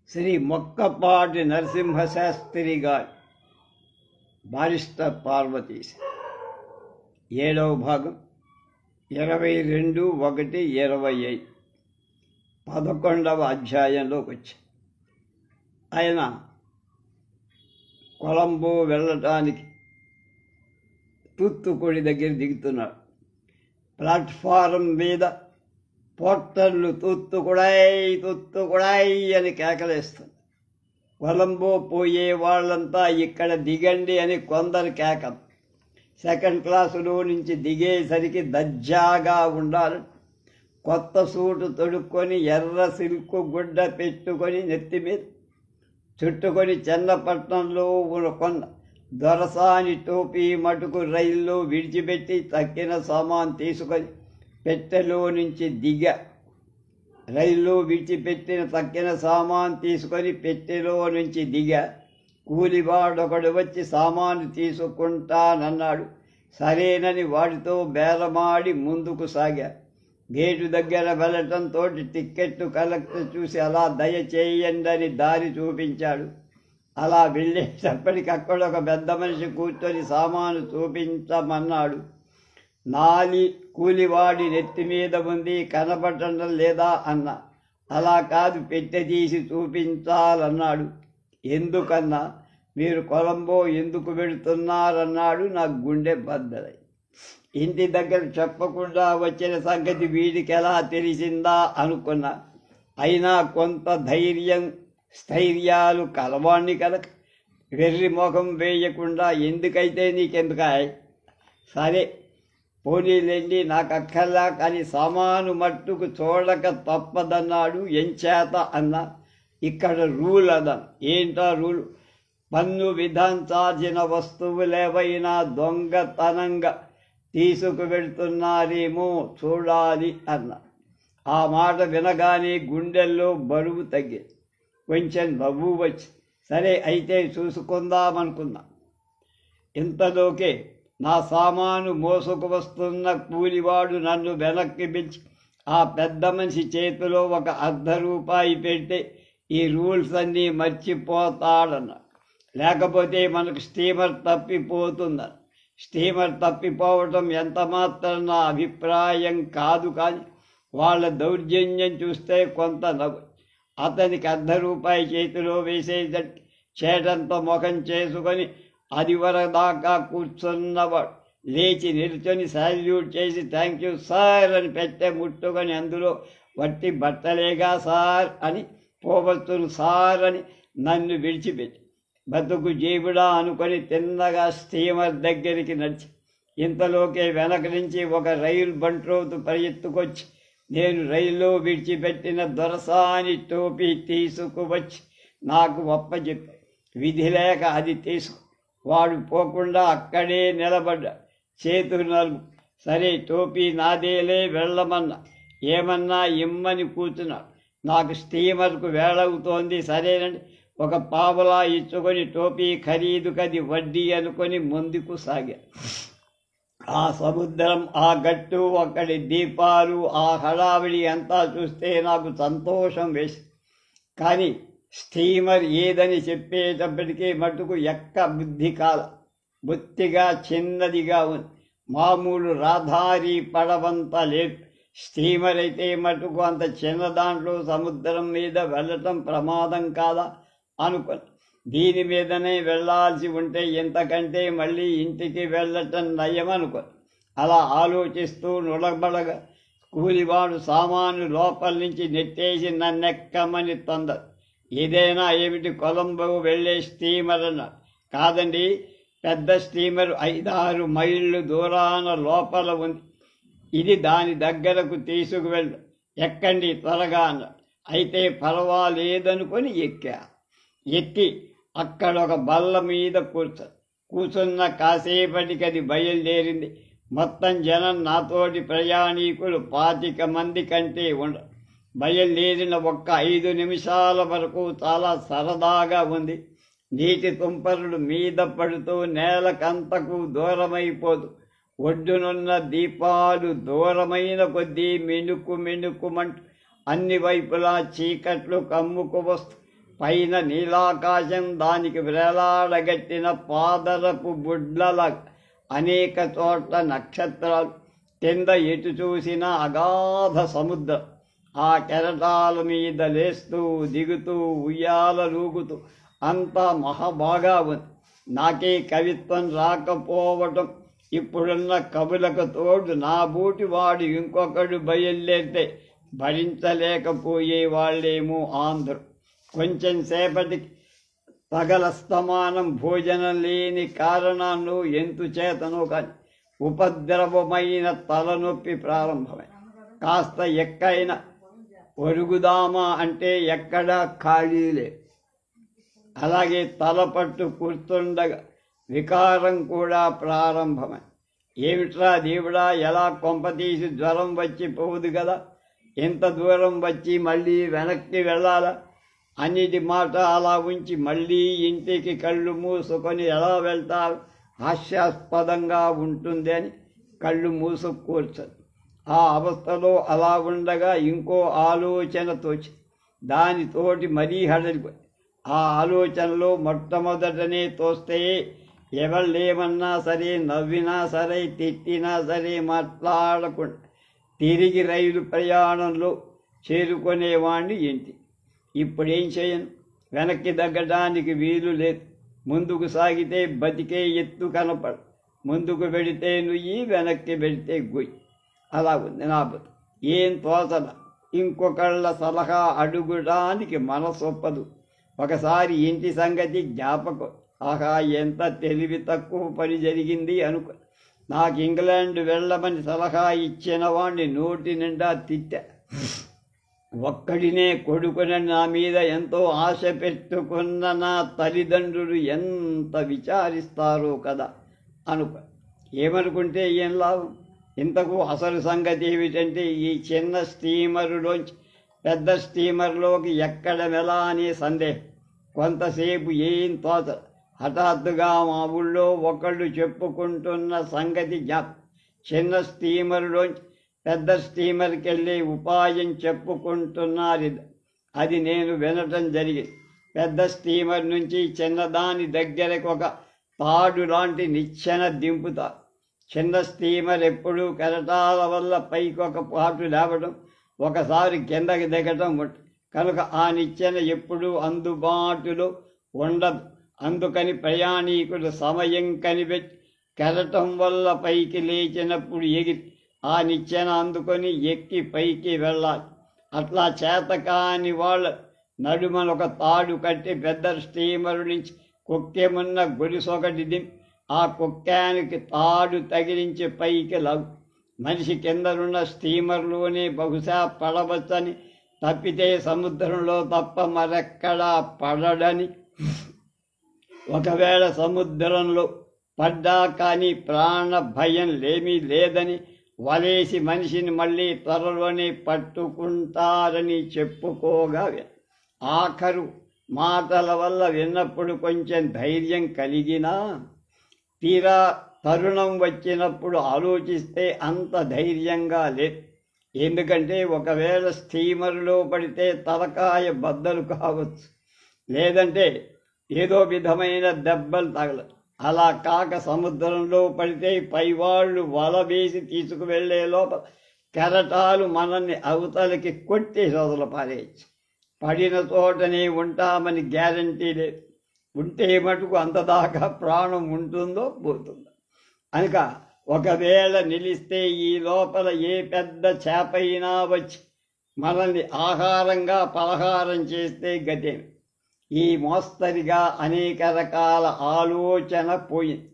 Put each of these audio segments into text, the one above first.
శ్రీ మొక్కపాటి నరసింహశాస్త్రి గారి బారిస్టర్ పార్వతీశ 7వ భాగం 22/1/25 11వ అధ్యాయంలోకి వచ్చి ఆయన కొలంబో వెళ్ళటానికి తూత్తుకుడి దగ్గర దిగుతున్నాడు. ప్లాట్ఫారం మీద పోర్టర్లు తూత్తుకుడాయ్ అని కేకలేస్తుంది. కొలంబో పోయే వాళ్ళంతా ఇక్కడ దిగండి అని కొందరు కేకలు. సెకండ్ క్లాసులో నుంచి దిగేసరికి దర్జాగా ఉండాలి. కొత్త సూటు తొడుక్కొని ఎర్ర సిల్క్ గుడ్డ పెట్టుకొని నెత్తి మీద చుట్టుకొని చెన్నపట్నంలో కొన్న దొరసాని టోపీ మటుకు రైల్లో విడిచిపెట్టి తక్కిన సామాన్ తీసుకొని పెట్టెలో నుంచి రైల్లో విడిచిపెట్టిన తక్కిన సామాన్ తీసుకొని పెట్టెలో నుంచి కూలివాడొకడు వచ్చి సామాను తీసుకుంటానన్నాడు. సరేనని వాడితో బేరమాడి ముందుకు సాగా. గేటు దగ్గర వెళ్ళటంతో టిక్కెట్టు కలెక్టర్ చూసి అలా దయచేయండి దారి చూపించాడు. అలా వెళ్ళేటప్పటికి అక్కడ ఒక పెద్ద మనిషి కూర్చొని సామాను చూపించమన్నాడు. కూలివాడి నెత్తి మీద ఉంది, కనపడటం లేదా అన్న. అలా కాదు, పెట్టె తీసి చూపించాలన్నాడు. ఎందుకన్నా, మీరు కొలంబో ఎందుకు వెళుతున్నారన్నాడు. నాకు గుండె బద్దలై. ఇంటి దగ్గర చెప్పకుండా వచ్చిన సంగతి వీడికి ఎలా తెలిసిందా అనుకున్నా. అయినా కొంత స్థైర్యాలు కలవాణ్ణి కనుక వెర్రి ముఖం వేయకుండా ఎందుకైతే నీకెందుకాయ్, సరే పోనీలేండి, నాకు అక్కర్లా, కానీ సామాను మట్టుకు చూడక తప్పదన్నాడు. ఎంచేత అన్నా, ఇక్కడ రూల్ అదను. ఏంటా రూలు? పన్ను విధించాల్సిన వస్తువులేవైనా దొంగతనంగా తీసుకువెళ్తున్నారేమో చూడాలి అన్న. ఆ మాట వినగానే గుండెల్లో బరువు తగ్గింది. కొంచెం నవ్వు వచ్చి, సరే అయితే చూసుకుందామనుకున్నా. ఇంతలోకే నా సామాను మోసుకు వస్తున్న కూలివాడు నన్ను వెనక్కి పిలిచి ఆ పెద్ద మనిషి చేతిలో ఒక ₹1 పెడితే ఈ రూల్స్ అన్నీ మర్చిపోతాడన్న. లేకపోతే మనకు స్టీమర్ తప్పిపోతుందని. స్టీమర్ తప్పిపోవటం ఎంత మాత్రం నా అభిప్రాయం కాదు, కానీ వాళ్ళ దౌర్జన్యం చూస్తే కొంత నవ్వు. అతనికి ₹1 చేతిలో వేసేటట్టు చేటంత ముఖం చేసుకొని అది వరదాకా కూర్చున్నవాడు లేచి నిల్చొని సాల్యూట్ చేసి థ్యాంక్ యూ సార్ అని పెట్టె ముట్టుకొని అందులో వట్టి బట్టలేగా సార్ అని పోవచ్చును సార్ అని నన్ను విడిచిపెట్టి బతుకు జీవుడా అనుకొని తిన్నగా స్టీమర్ దగ్గరికి నడిచి ఇంతలోకే వెనక నుంచి ఒక రైలు బంట్రోతు పరిగెత్తుకొచ్చి నేను రైల్లో విడిచిపెట్టిన దొరసాని టోపీ తీసుకువచ్చి నాకు ఒప్పచెప్పి విధి లేక అది తీసుకు వాడు పోకుండా అక్కడే నిలబడ్డా. చేతులు నలుగు. సరే టోపీ నాదేలే, వెళ్ళమన్నా. ఏమన్నా ఇమ్మని కూర్చున్నాడు. నాకు స్టీమర్కు వేళవుతోంది. సరేనండి, ఒక పావలా ఇచ్చుకొని టోపీ ఖరీదు కది వడ్డీ అనుకొని ముందుకు సాగా. ఆ సముద్రం, ఆ గట్టు, అక్కడి దీపాలు, ఆ హడావిడి అంతా చూస్తే నాకు సంతోషం వేసి, కానీ స్టీమర్ ఏదని చెప్పేటప్పటికీ మటుకు బుద్ధి కాల. బొత్తిగా చిన్నదిగా ఉంది. మామూలు రాధారి పడవంత లేదు. స్టీమర్ అయితే మటుకు అంత చిన్న దాంట్లో సముద్రం మీద వెళ్ళటం ప్రమాదం కాదా అనుకుని దీని మీదనే వెళ్లాల్సి ఉంటే ఎంతకంటే మళ్ళీ ఇంటికి వెళ్ళటం నయం అనుకో. అలా ఆలోచిస్తూ నులబడగా కూలివాడు సామాను లోపల నుంచి నెట్టేసి నన్నెక్కమని తొందర. ఏదైనా ఏమిటి, కొలంబో వెళ్ళే స్టీమర్ అన్నాడు. కాదండి, పెద్ద స్టీమర్ 5-6 మైళ్ళు దూరాన లోపల ఉంది. ఇది దాని దగ్గరకు తీసుకువెళ్ళు. ఎక్కండి త్వరగా అన్నాడు. అయితే పర్వాలేదనుకొని ఎక్కి అక్కడ ఒక బల్ల మీద కూర్చున్న కాసేపటికి అది బయలుదేరింది. మొత్తం జనం నాతోటి ప్రయాణికులు 25 మంది కంటే బయలుదేరిన 5 నిమిషాల వరకు చాలా సరదాగా ఉంది. నీటి తుంపరులు మీద పడుతూ నేలకంతకు దూరమైపోదు. ఒడ్డునున్న దీపాలు దూరమైన కొద్దీ మినుకుమంటూ అన్ని వైపులా చీకట్లు కమ్ముకు వస్తూ పైన నీలాకాశం దానికి వేలాడగట్టిన పాదరపు బుడ్లల అనేక చోట్ల నక్షత్రాలు, కింద ఎటు చూసిన అగాధ సముద్రం, ఆ కెరటాల మీద లేస్తూ దిగుతూ ఉయ్యాలూగుతూ అంతా మహాబాగా ఉంది. నాకే కవిత్వం రాకపోవటం, ఇప్పుడున్న కవులకు తోడు నా బూటి వాడు ఇంకొకడు బయలుదేరితే భరించలేకపోయే వాళ్ళేమో ఆంధ్రు. కొంచెం సేపటికి పగలస్తమానం భోజనం లేని కారణాన్ని ఎందుచేతనో కానీ ఉపద్రవమైన తలనొప్పి ప్రారంభమై కాస్త ఎక్కైనా ఒరుగుదామా అంటే ఎక్కడా ఖాళీ లేదు. అలాగే తలపట్టు కూర్చుండగా వికారం కూడా ప్రారంభమై, ఏమిట్రా దేవుడా, ఎలా కొంపతీసి జ్వరం వచ్చి పోదు కదా, ఎంత దూరం వచ్చి మళ్ళీ వెనక్కి వెళ్ళాలా? అన్నిటి మాట అలా ఉంచి మళ్ళీ ఇంటికి కళ్ళు మూసుకొని ఎలా వెళ్తారు? హాస్యాస్పదంగా ఉంటుంది అని కళ్ళు మూసు కూర్చొని ఆ అవస్థలో అలా ఉండగా ఇంకో ఆలోచన తోచి దానితోటి మరీ హడలిపోయి ఆ ఆలోచనలో మొట్టమొదటనే తోస్తే ఎవళ్ళేమన్నా సరే, నవ్వినా సరే, తిట్టినా సరే మాట్లాడకుండా తిరిగి రైలు ప్రయాణంలో చేరుకునేవాణ్ణి ఇంటి. ఇప్పుడేం చేయను? వెనక్కి తగ్గడానికి వీలు లేదు. ముందుకు సాగితే బతికే ఎత్తు కనపడు. ముందుకు వెడితే నుయ్యి, వెనక్కి వెడితే గొయ్యి. అలా ఉంది నా బతుకు. ఏం తోచద. ఇంకొకళ్ళ సలహా అడుగుడానికి మనసొప్పదు. ఒకసారి ఇంటి సంగతి జ్ఞాపకం. ఆహా, ఎంత తెలివి తక్కువ పని జరిగింది అనుకో. నాకు ఇంగ్లాండ్ వెళ్ళమని సలహా ఇచ్చిన వాడిని నోటి నిండా తిట్టా. ఒక్కడినే కొడుకునని నా మీద ఎంతో ఆశ పెట్టుకున్న నా తల్లిదండ్రులు ఎంత విచారిస్తారో కదా అనుకో. ఏమనుకుంటే ఏం లాభం? ఇంతకు అసలు సంగతి ఏమిటంటే, ఈ చిన్న స్టీమరులోంచి పెద్ద స్టీమర్లోకి ఎక్కడం ఎలా అనే సందేహం. కొంతసేపు ఏం తోచ. హఠాత్తుగా మా ఊళ్ళో ఒకళ్ళు చెప్పుకుంటున్న సంగతి జ్ఞాపకం. చిన్న స్టీమరులోంచి పెద్ద స్టీమర్కి వెళ్ళే ఉపాయం చెప్పుకుంటున్నారు. అది నేను వినటం జరిగింది. పెద్ద స్టీమర్ నుంచి చిన్నదాని దగ్గరకు ఒక తాడు లాంటి నిచ్చెన దింపుతారు. చిన్న స్టీమర్ ఎప్పుడూ కెరటాల వల్ల పైకి ఒక పాటు లేవడం, ఒకసారి కిందకి దిగటం ఉంటుంది. కనుక ఆ నిచ్చెన ఎప్పుడూ అందుబాటులో ఉండదు. అందుకని ప్రయాణికుడు సమయం కనిపెట్టి కెరటం వల్ల పైకి లేచినప్పుడు ఎగిరి ఆ నిచ్చెన అందుకొని ఎక్కి పైకి వెళ్ళాలి. అట్లా చేతకాని వాళ్ళ నడుమన ఒక తాడు కట్టి పెద్ద స్టీమరు నుంచి కుక్కెమున్న గొలుసొకటి దింపి ఆ కుక్కానికి తాడు తగిలించి పైకి లగు. మనిషి కిందనున్న స్టీమర్లోనే బహుశా పడవచ్చని, తప్పితే సముద్రంలో తప్ప మరెక్కడా పడడని. ఒకవేళ సముద్రంలో పడ్డా కానీ ప్రాణ భయం లేమీ లేదని, వలేసి మనిషిని మళ్ళీ త్వరలోనే పట్టుకుంటారని చెప్పుకోగా ఆఖరు మాటల వల్ల విన్నప్పుడు కొంచెం ధైర్యం కలిగినా, తీరా తరుణం వచ్చినప్పుడు ఆలోచిస్తే అంత ధైర్యంగా లేదు. ఎందుకంటే ఒకవేళ స్టీమర్లో పడితే తలకాయ బద్దలు కావచ్చు, లేదంటే ఏదో విధమైన దెబ్బలు తగలదు. అలా కాక సముద్రంలో పడితే పైవాళ్ళు వల వేసి తీసుకువెళ్లే లోపల కెరటాలు మనల్ని అవతలకి కొట్టి రోజులు పారేయచ్చు. పడిన చోటనే ఉంటామని గ్యారంటీ లేదు. ఉంటే మటుకు అంతదాకా ప్రాణం ఉంటుందో పోతుందో. కనుక ఒకవేళ నిలిస్తే ఈ లోపల ఏ పెద్ద చేపైనా వచ్చి మనల్ని ఆహారంగా పలహారం చేస్తే గతేమి. ఈ మోస్తరిగా అనేక రకాల ఆలోచన పోయింది.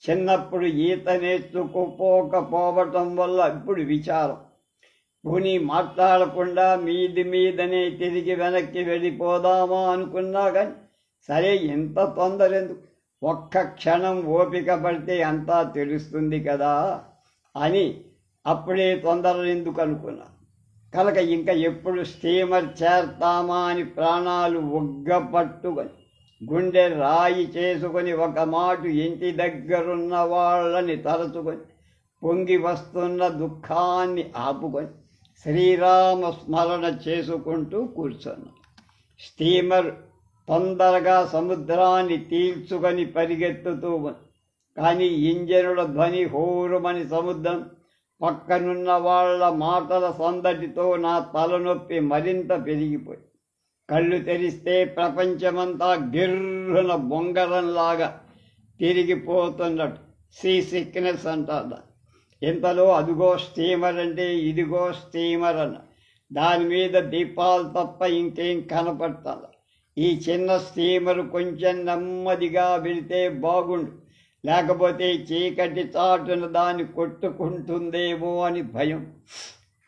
చిన్నప్పుడు ఈత నేర్చుకుపోకపోవటం వల్ల ఇప్పుడు విచారం. పోనీ మాట్లాడకుండా మీదనే తిరిగి వెనక్కి వెళ్ళిపోదామా అనుకున్నా కానీ, సరే ఎంత తొందర ఎందుకు, ఒక్క క్షణం ఓపిక పడితే అంతా తెలుస్తుంది కదా అని అప్పుడే తొందర ఎందుకు అనుకున్నా. కనుక ఇంకా ఎప్పుడు స్టీమర్ చేరతామా అని ప్రాణాలు ఒగ్గపట్టుకొని గుండె రాయి చేసుకొని ఒక మాట ఇంటి దగ్గరున్న వాళ్ళని తరచుకొని పొంగి వస్తున్న దుఃఖాన్ని ఆపుకొని శ్రీరామ స్మరణ చేసుకుంటూ కూర్చున్నాం. స్టీమర్ తొందరగా సముద్రాన్ని తీల్చుకొని పరిగెత్తుతూ ఉంది. కానీ ఇంజనుల ధ్వని హోరుమని సముద్రం, పక్కనున్న వాళ్ళ మాటల సందడితో నా తలనొప్పి మరింత పెరిగిపోయి కళ్ళు తెరిస్తే ప్రపంచమంతా గిర్రున బొంగరంలాగా తిరిగిపోతున్నట్టు సీ సిక్నెస్ అంటారు. ఇంతలో అదిగో స్టీమర్ అంటే ఇదిగో స్టీమర్ అన్న దాని మీద దీపాలు తప్ప ఇంకేం కనపడతాను. ఈ చిన్న స్టీమర్ కొంచెం నెమ్మదిగా వెళితే బాగుండు, లేకపోతే చీకటి చాటున దాన్ని కొట్టుకుంటుందేమో అని భయం.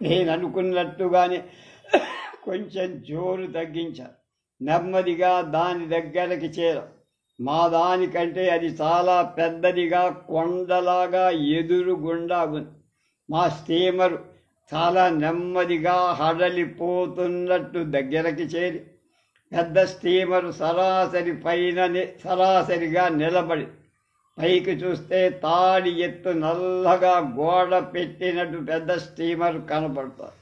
నేను అనుకున్నట్టుగానే కొంచెం జోరు తగ్గించాను. నెమ్మదిగా దాని దగ్గరికి చేరాం. మా దానికంటే అది చాలా పెద్దదిగా కొండలాగా ఎదురుగుండా ఉంది. మా స్టీమరు చాలా నెమ్మదిగా హడలిపోతున్నట్టు దగ్గరికి చేరి పెద్ద స్టీమరు సరాసరిగా నిలబడి పైకి చూస్తే తాడి ఎత్తు నల్లగా గోడ పెట్టినట్టు పెద్ద స్టీమర్ కనపడతారు.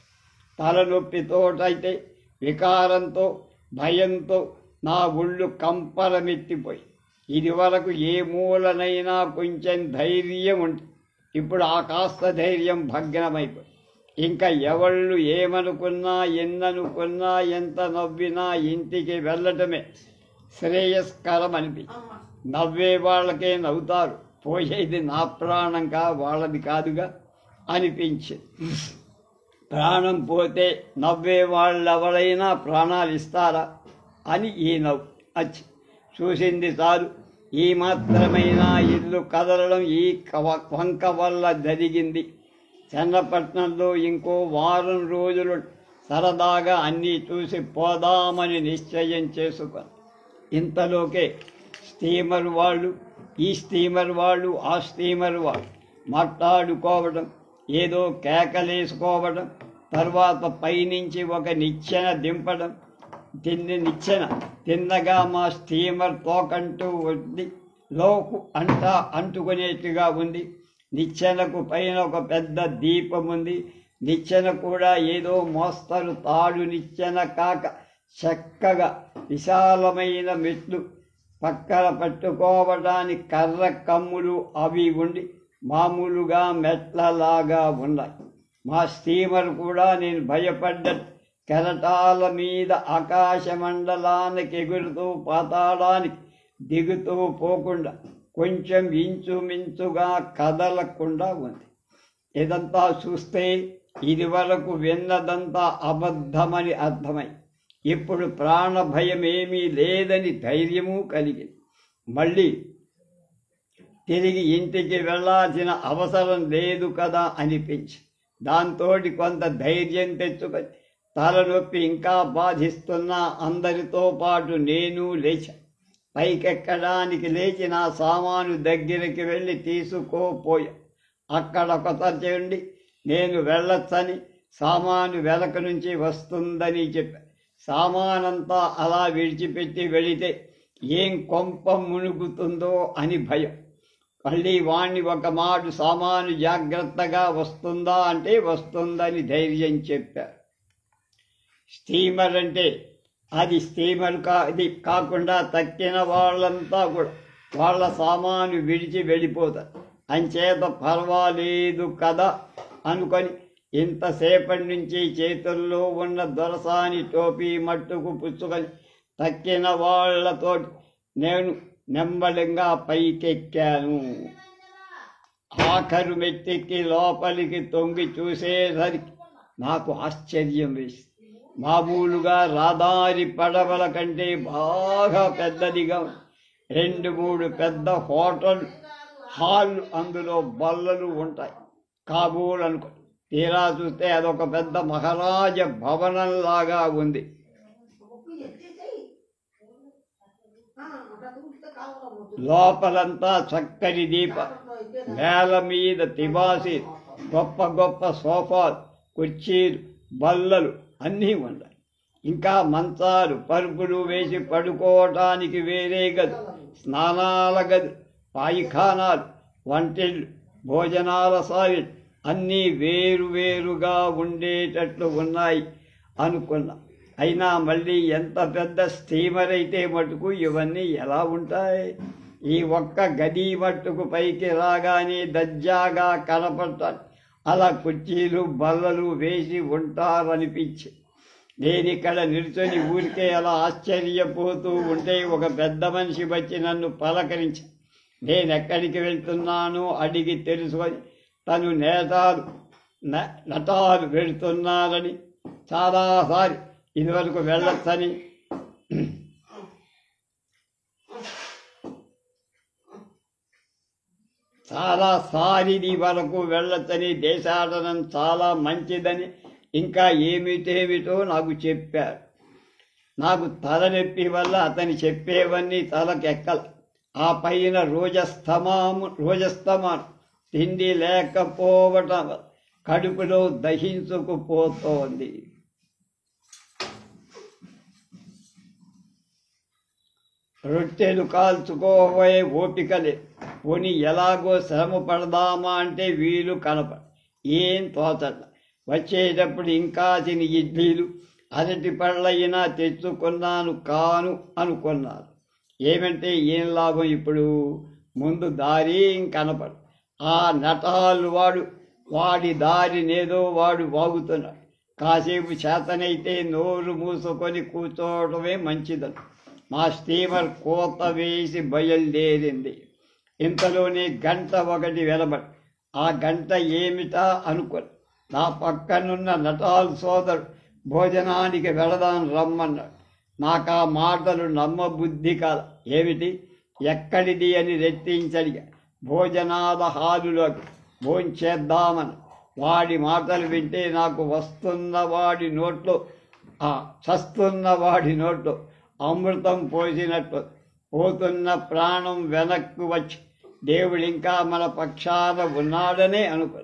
తలనొప్పితోటైతే వికారంతో భయంతో నా ఒళ్ళు కంపరమెత్తిపోయి ఇది వరకు ఏ మూలనైనా కొంచెం ధైర్యం ఉంటుంది. ఇప్పుడు ఆ కాస్త ధైర్యం భగ్నమైపోయి ఇంకా ఎవళ్ళు ఏమనుకున్నా ఎన్ననుకున్నా ఎంత నవ్వినా ఇంటికి వెళ్ళటమే శ్రేయస్కరం అనిపించింది. నవ్వే వాళ్ళకే నవ్వుతారు, పోయేది నా ప్రాణంగా వాళ్ళది కాదుగా అనిపించింది. ప్రాణం పోతే నవ్వే వాళ్ళు ఎవరైనా ప్రాణాలు ఇస్తారా అని ఈ నవ్వు వచ్చి చూసింది చాలు. ఈ మాత్రమైనా ఇల్లు కదలడం ఈ వంక వల్ల జరిగింది. చన్నపట్నంలో ఇంకో వారం రోజులు సరదాగా అన్నీ చూసి పోదామని నిశ్చయం చేసుకొని ఇంతలోకే స్టీమర్ వాళ్ళు, ఈ స్టీమర్ వాళ్ళు, ఆ స్టీమర్ వాళ్ళు మాట్లాడుకోవడం, ఏదో కేకలేసుకోవడం, తర్వాత పైనుంచి ఒక నిచ్చెన దింపడం. నిచ్చెన తిన్నగా మా స్టీమర్ తోకంటూ ఉంది, లోకు అంటుకునేట్టుగా ఉంది. నిచ్చెనకు పైన ఒక పెద్ద దీపం ఉంది. నిచ్చెన కూడా ఏదో మోస్తరు తాడు నిచ్చెన కాక చక్కగా విశాలమైన మెట్లు, పక్కన పట్టుకోవడానికి కర్ర కమ్ములు అవి ఉండి మామూలుగా మెట్లలాగా ఉన్నాయి. మా స్టీమర్ కూడా నేను భయపడ్డట్టు కెరటాల మీద ఆకాశ మండలానికి ఎగురుతూ పాతాళానికి దిగుతూ పోకుండా కొంచెం ఇంచుమించుగా కదలకుండా ఉంది. ఇదంతా చూస్తే ఇది వరకు విన్నదంతా అబద్ధమని అర్థమై ఇప్పుడు ప్రాణ భయం ఏమీ లేదని ధైర్యము కలిగింది. మళ్ళీ తిరిగి ఇంటికి వెళ్ళాల్సిన అవసరం లేదు కదా అనిపించి దాంతోటి కొంత ధైర్యం తెచ్చుకొని తలనొప్పి ఇంకా బాధిస్తున్న అందరితో పాటు నేను లేచా. పైకెక్కడానికి లేచి నా సామాను దగ్గరికి వెళ్ళి తీసుకోపోయా. అక్కడ ఒకసారి ఉండి నేను వెళ్ళొచ్చని, సామాను వెనక నుంచి వస్తుందని చెప్పా. సామానంతా అలా విడిచిపెట్టి వెళితే ఏం కొంప మునుగుతుందో అని భయం. మళ్ళీ వాణ్ణి ఒక మాటు సామాను జాగ్రత్తగా వస్తుందా అంటే వస్తుందని ధైర్యం చెప్పారు. స్టీమర్ అంటే అది స్టీమర్ ఇది కాకుండా తక్కిన వాళ్ళంతా కూడా వాళ్ళ సామాను విడిచి వెళ్ళిపోతారు. అంచేత పర్వాలేదు కదా అనుకొని ఇంతసేపటి నుంచి చేతుల్లో ఉన్న దొరసాని టోపీ మట్టుకు పుచ్చుకొని తక్కిన వాళ్లతో నేను నెమ్మదిగా పైకెక్కాను. ఆఖరు మెట్టెక్కి లోపలికి తొంగి చూసేసరికి నాకు ఆశ్చర్యం వేసింది. మామూలుగా రహదారి పడవల కంటే బాగా పెద్దదిగా 2-3 పెద్ద హాల్, అందులో బల్లలు ఉంటాయి. కాబూల్ అనుకో. తీరా చూస్తే అదొక పెద్ద మహారాజ భవనంలాగా ఉంది. లోపలంతా చక్కని దీప, నేల మీద తివాసి, గొప్ప గొప్ప సోఫాలు, కుర్చీలు, బల్లలు అన్నీ ఉన్నాయి. ఇంకా మంచాలు, పరుపులు వేసి పడుకోవటానికి వేరే గది, స్నానాల గది, పాయిఖానాలు, వంటిళ్ళు, భోజనాల సాయిల్ అన్నీ వేరువేరుగా ఉండేటట్లు ఉన్నాయి అనుకున్నా. అయినా మళ్ళీ ఎంత పెద్ద స్టీమర్ అయితే మటుకు ఇవన్నీ ఎలా ఉంటాయి? ఈ ఒక్క గది మట్టుకు పైకి రాగానే దర్జాగా కనపడతాను. అలా కుర్చీలు బల్లలు వేసి ఉంటారనిపించి నేనిక్కడ నిల్చొని ఊరికే అలా ఆశ్చర్యపోతూ ఉంటే ఒక పెద్ద మనిషి వచ్చి నన్ను పలకరించి నేనెక్కడికి వెళ్తున్నానో అడిగి తెలుసుకొని తను నటాలు వెళుతున్నారని, చాలాసారి ఇదివరకు వెళ్ళొచ్చని, చాలాసారి వరకు వెళ్ళొచ్చని, దేశాటనం చాలా మంచిదని, ఇంకా ఏమిటేమిటో నాకు చెప్పారు. నాకు తలనొప్పి వల్ల అతని చెప్పేవన్నీ తలకెక్కల. ఆ పైన రోజస్తమానం తిండి లేకపోవటం కడుపులో దహించుకుపోతోంది. రొట్టెలు కాల్చుకోబోయే ఓపికలే. పోనీ ఎలాగో శ్రమ పడదామా అంటే వీలు కనపడ, ఏం తోచట. వచ్చేటప్పుడు ఇంకా తిని ఇడ్లీలు అరటి పళ్ళయినా తెచ్చుకున్నాను కాను అనుకున్నారు. ఏమంటే ఏం లాభం ఇప్పుడు? ముందు దారి కనపడు. ఆ నటాలు వాడి దారినేదో వాడు వాగుతున్నాడు. కాసేపు చేతనైతే నోరు మూసుకొని కూర్చోవడమే మంచిదని మా స్టీమర్ కోత వేసి బయలుదేరింది. ఇంతలోనే గంట ఒకటి వెలబడి ఆ గంట ఏమిటా అనుకొని నా పక్కనున్న నటాల్ సోదరు భోజనానికి వెళదాం రమ్మన్నాడు. నాకు ఆ మాటలు నమ్మబుద్ధి కాదు. ఏమిటి, ఎక్కడిది అని రెట్టించడిగా భోజనాల హాలులోకి భోంచేద్దామని. వాడి మాటలు వింటే నాకు చస్తున్న వాడి నోట్లో అమృతం పోసినట్టు పోతున్న ప్రాణం వెనక్కు వచ్చి దేవుడు ఇంకా మన పక్షాన ఉన్నాడనే అనుకో.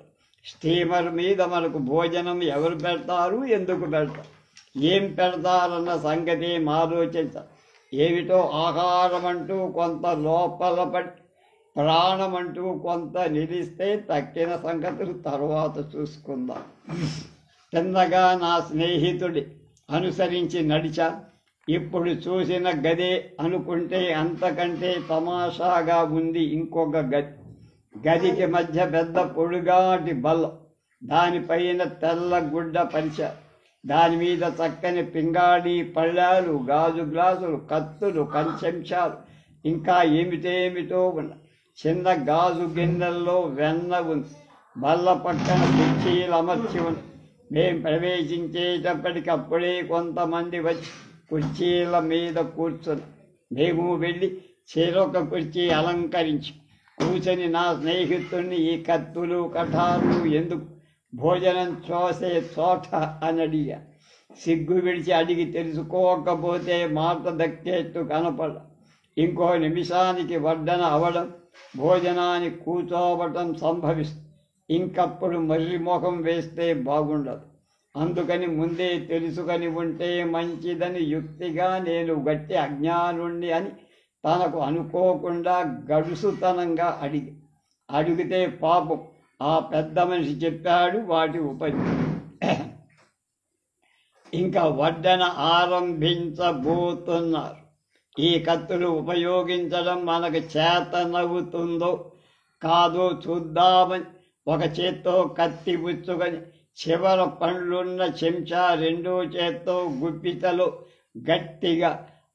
స్టీమర్ మీద మనకు భోజనం ఎవరు పెడతారు, ఎందుకు పెడతారు, ఏం పెడతారన్న సంగతి ఆలోచించాలి. ఏమిటో ఆహారం అంటూ కొంత లోపల పడి ప్రాణమంటూ కొంత నిలిస్తే తక్కిన సంగతులు తర్వాత చూసుకుందాం. చిన్నగా నా స్నేహితుడి అనుసరించి నడిచా. ఇప్పుడు చూసిన గదే అనుకుంటే అంతకంటే తమాషాగా ఉంది ఇంకొక గది. గదికి మధ్య పెద్ద పొడుగాటి బల్ల, దానిపైన తెల్ల గుడ్డ పరిచారు. దాని మీద చక్కని పింగాడి పళ్ళాలు, గాజు గ్లాసులు, కత్తులు, కంచెంచాలు, ఇంకా ఏమిటేమిటో ఉన్నాయి. చిన్న గాజు గిన్నెల్లో వెన్న ఉంది. బల్ల పక్కన కుర్చీలు అమర్చి ఉంది. మేం ప్రవేశించేటప్పటికప్పుడే కొంతమంది వచ్చి కుర్చీల మీద కూర్చుని మేము వెళ్ళి చెరొక కుర్చీ అలంకరించి కూర్చొని నా స్నేహితుడిని ఈ కత్తులు కఠాలు ఎందుకు, భోజనం చూసే చోట అని అడిగా. సిగ్గు విడిచి అడిగి తెలుసుకోకపోతే మాట దక్కేట్టు కనపడ. ఇంకో నిమిషానికి వడ్డన అవడం, భోజనానికి కూర్చోవటం సంభవిస్తుంది. ఇంకప్పుడు మర్రి ముఖం వేస్తే బాగుండదు. అందుకని ముందే తెలుసుకొని ఉంటే మంచిదని యుక్తిగా నేను గట్టి అజ్ఞానుణ్ణి అని తనకు అనుకోకుండా గడుసుతనంగా అడిగితే పాపం ఆ పెద్ద మనిషి చెప్పాడు వాటి ఇంకా వడ్డన ఆరంభించబోతున్నారు. ఈ కత్తులు ఉపయోగించడం మనకు చేతనవుతుందో కాదో చూద్దామని ఒక చేత్తో కత్తి పుచ్చుకొని చివర పండ్లున్న చెంచా రెండో చేత్తో గుప్పితలో గట్టిగా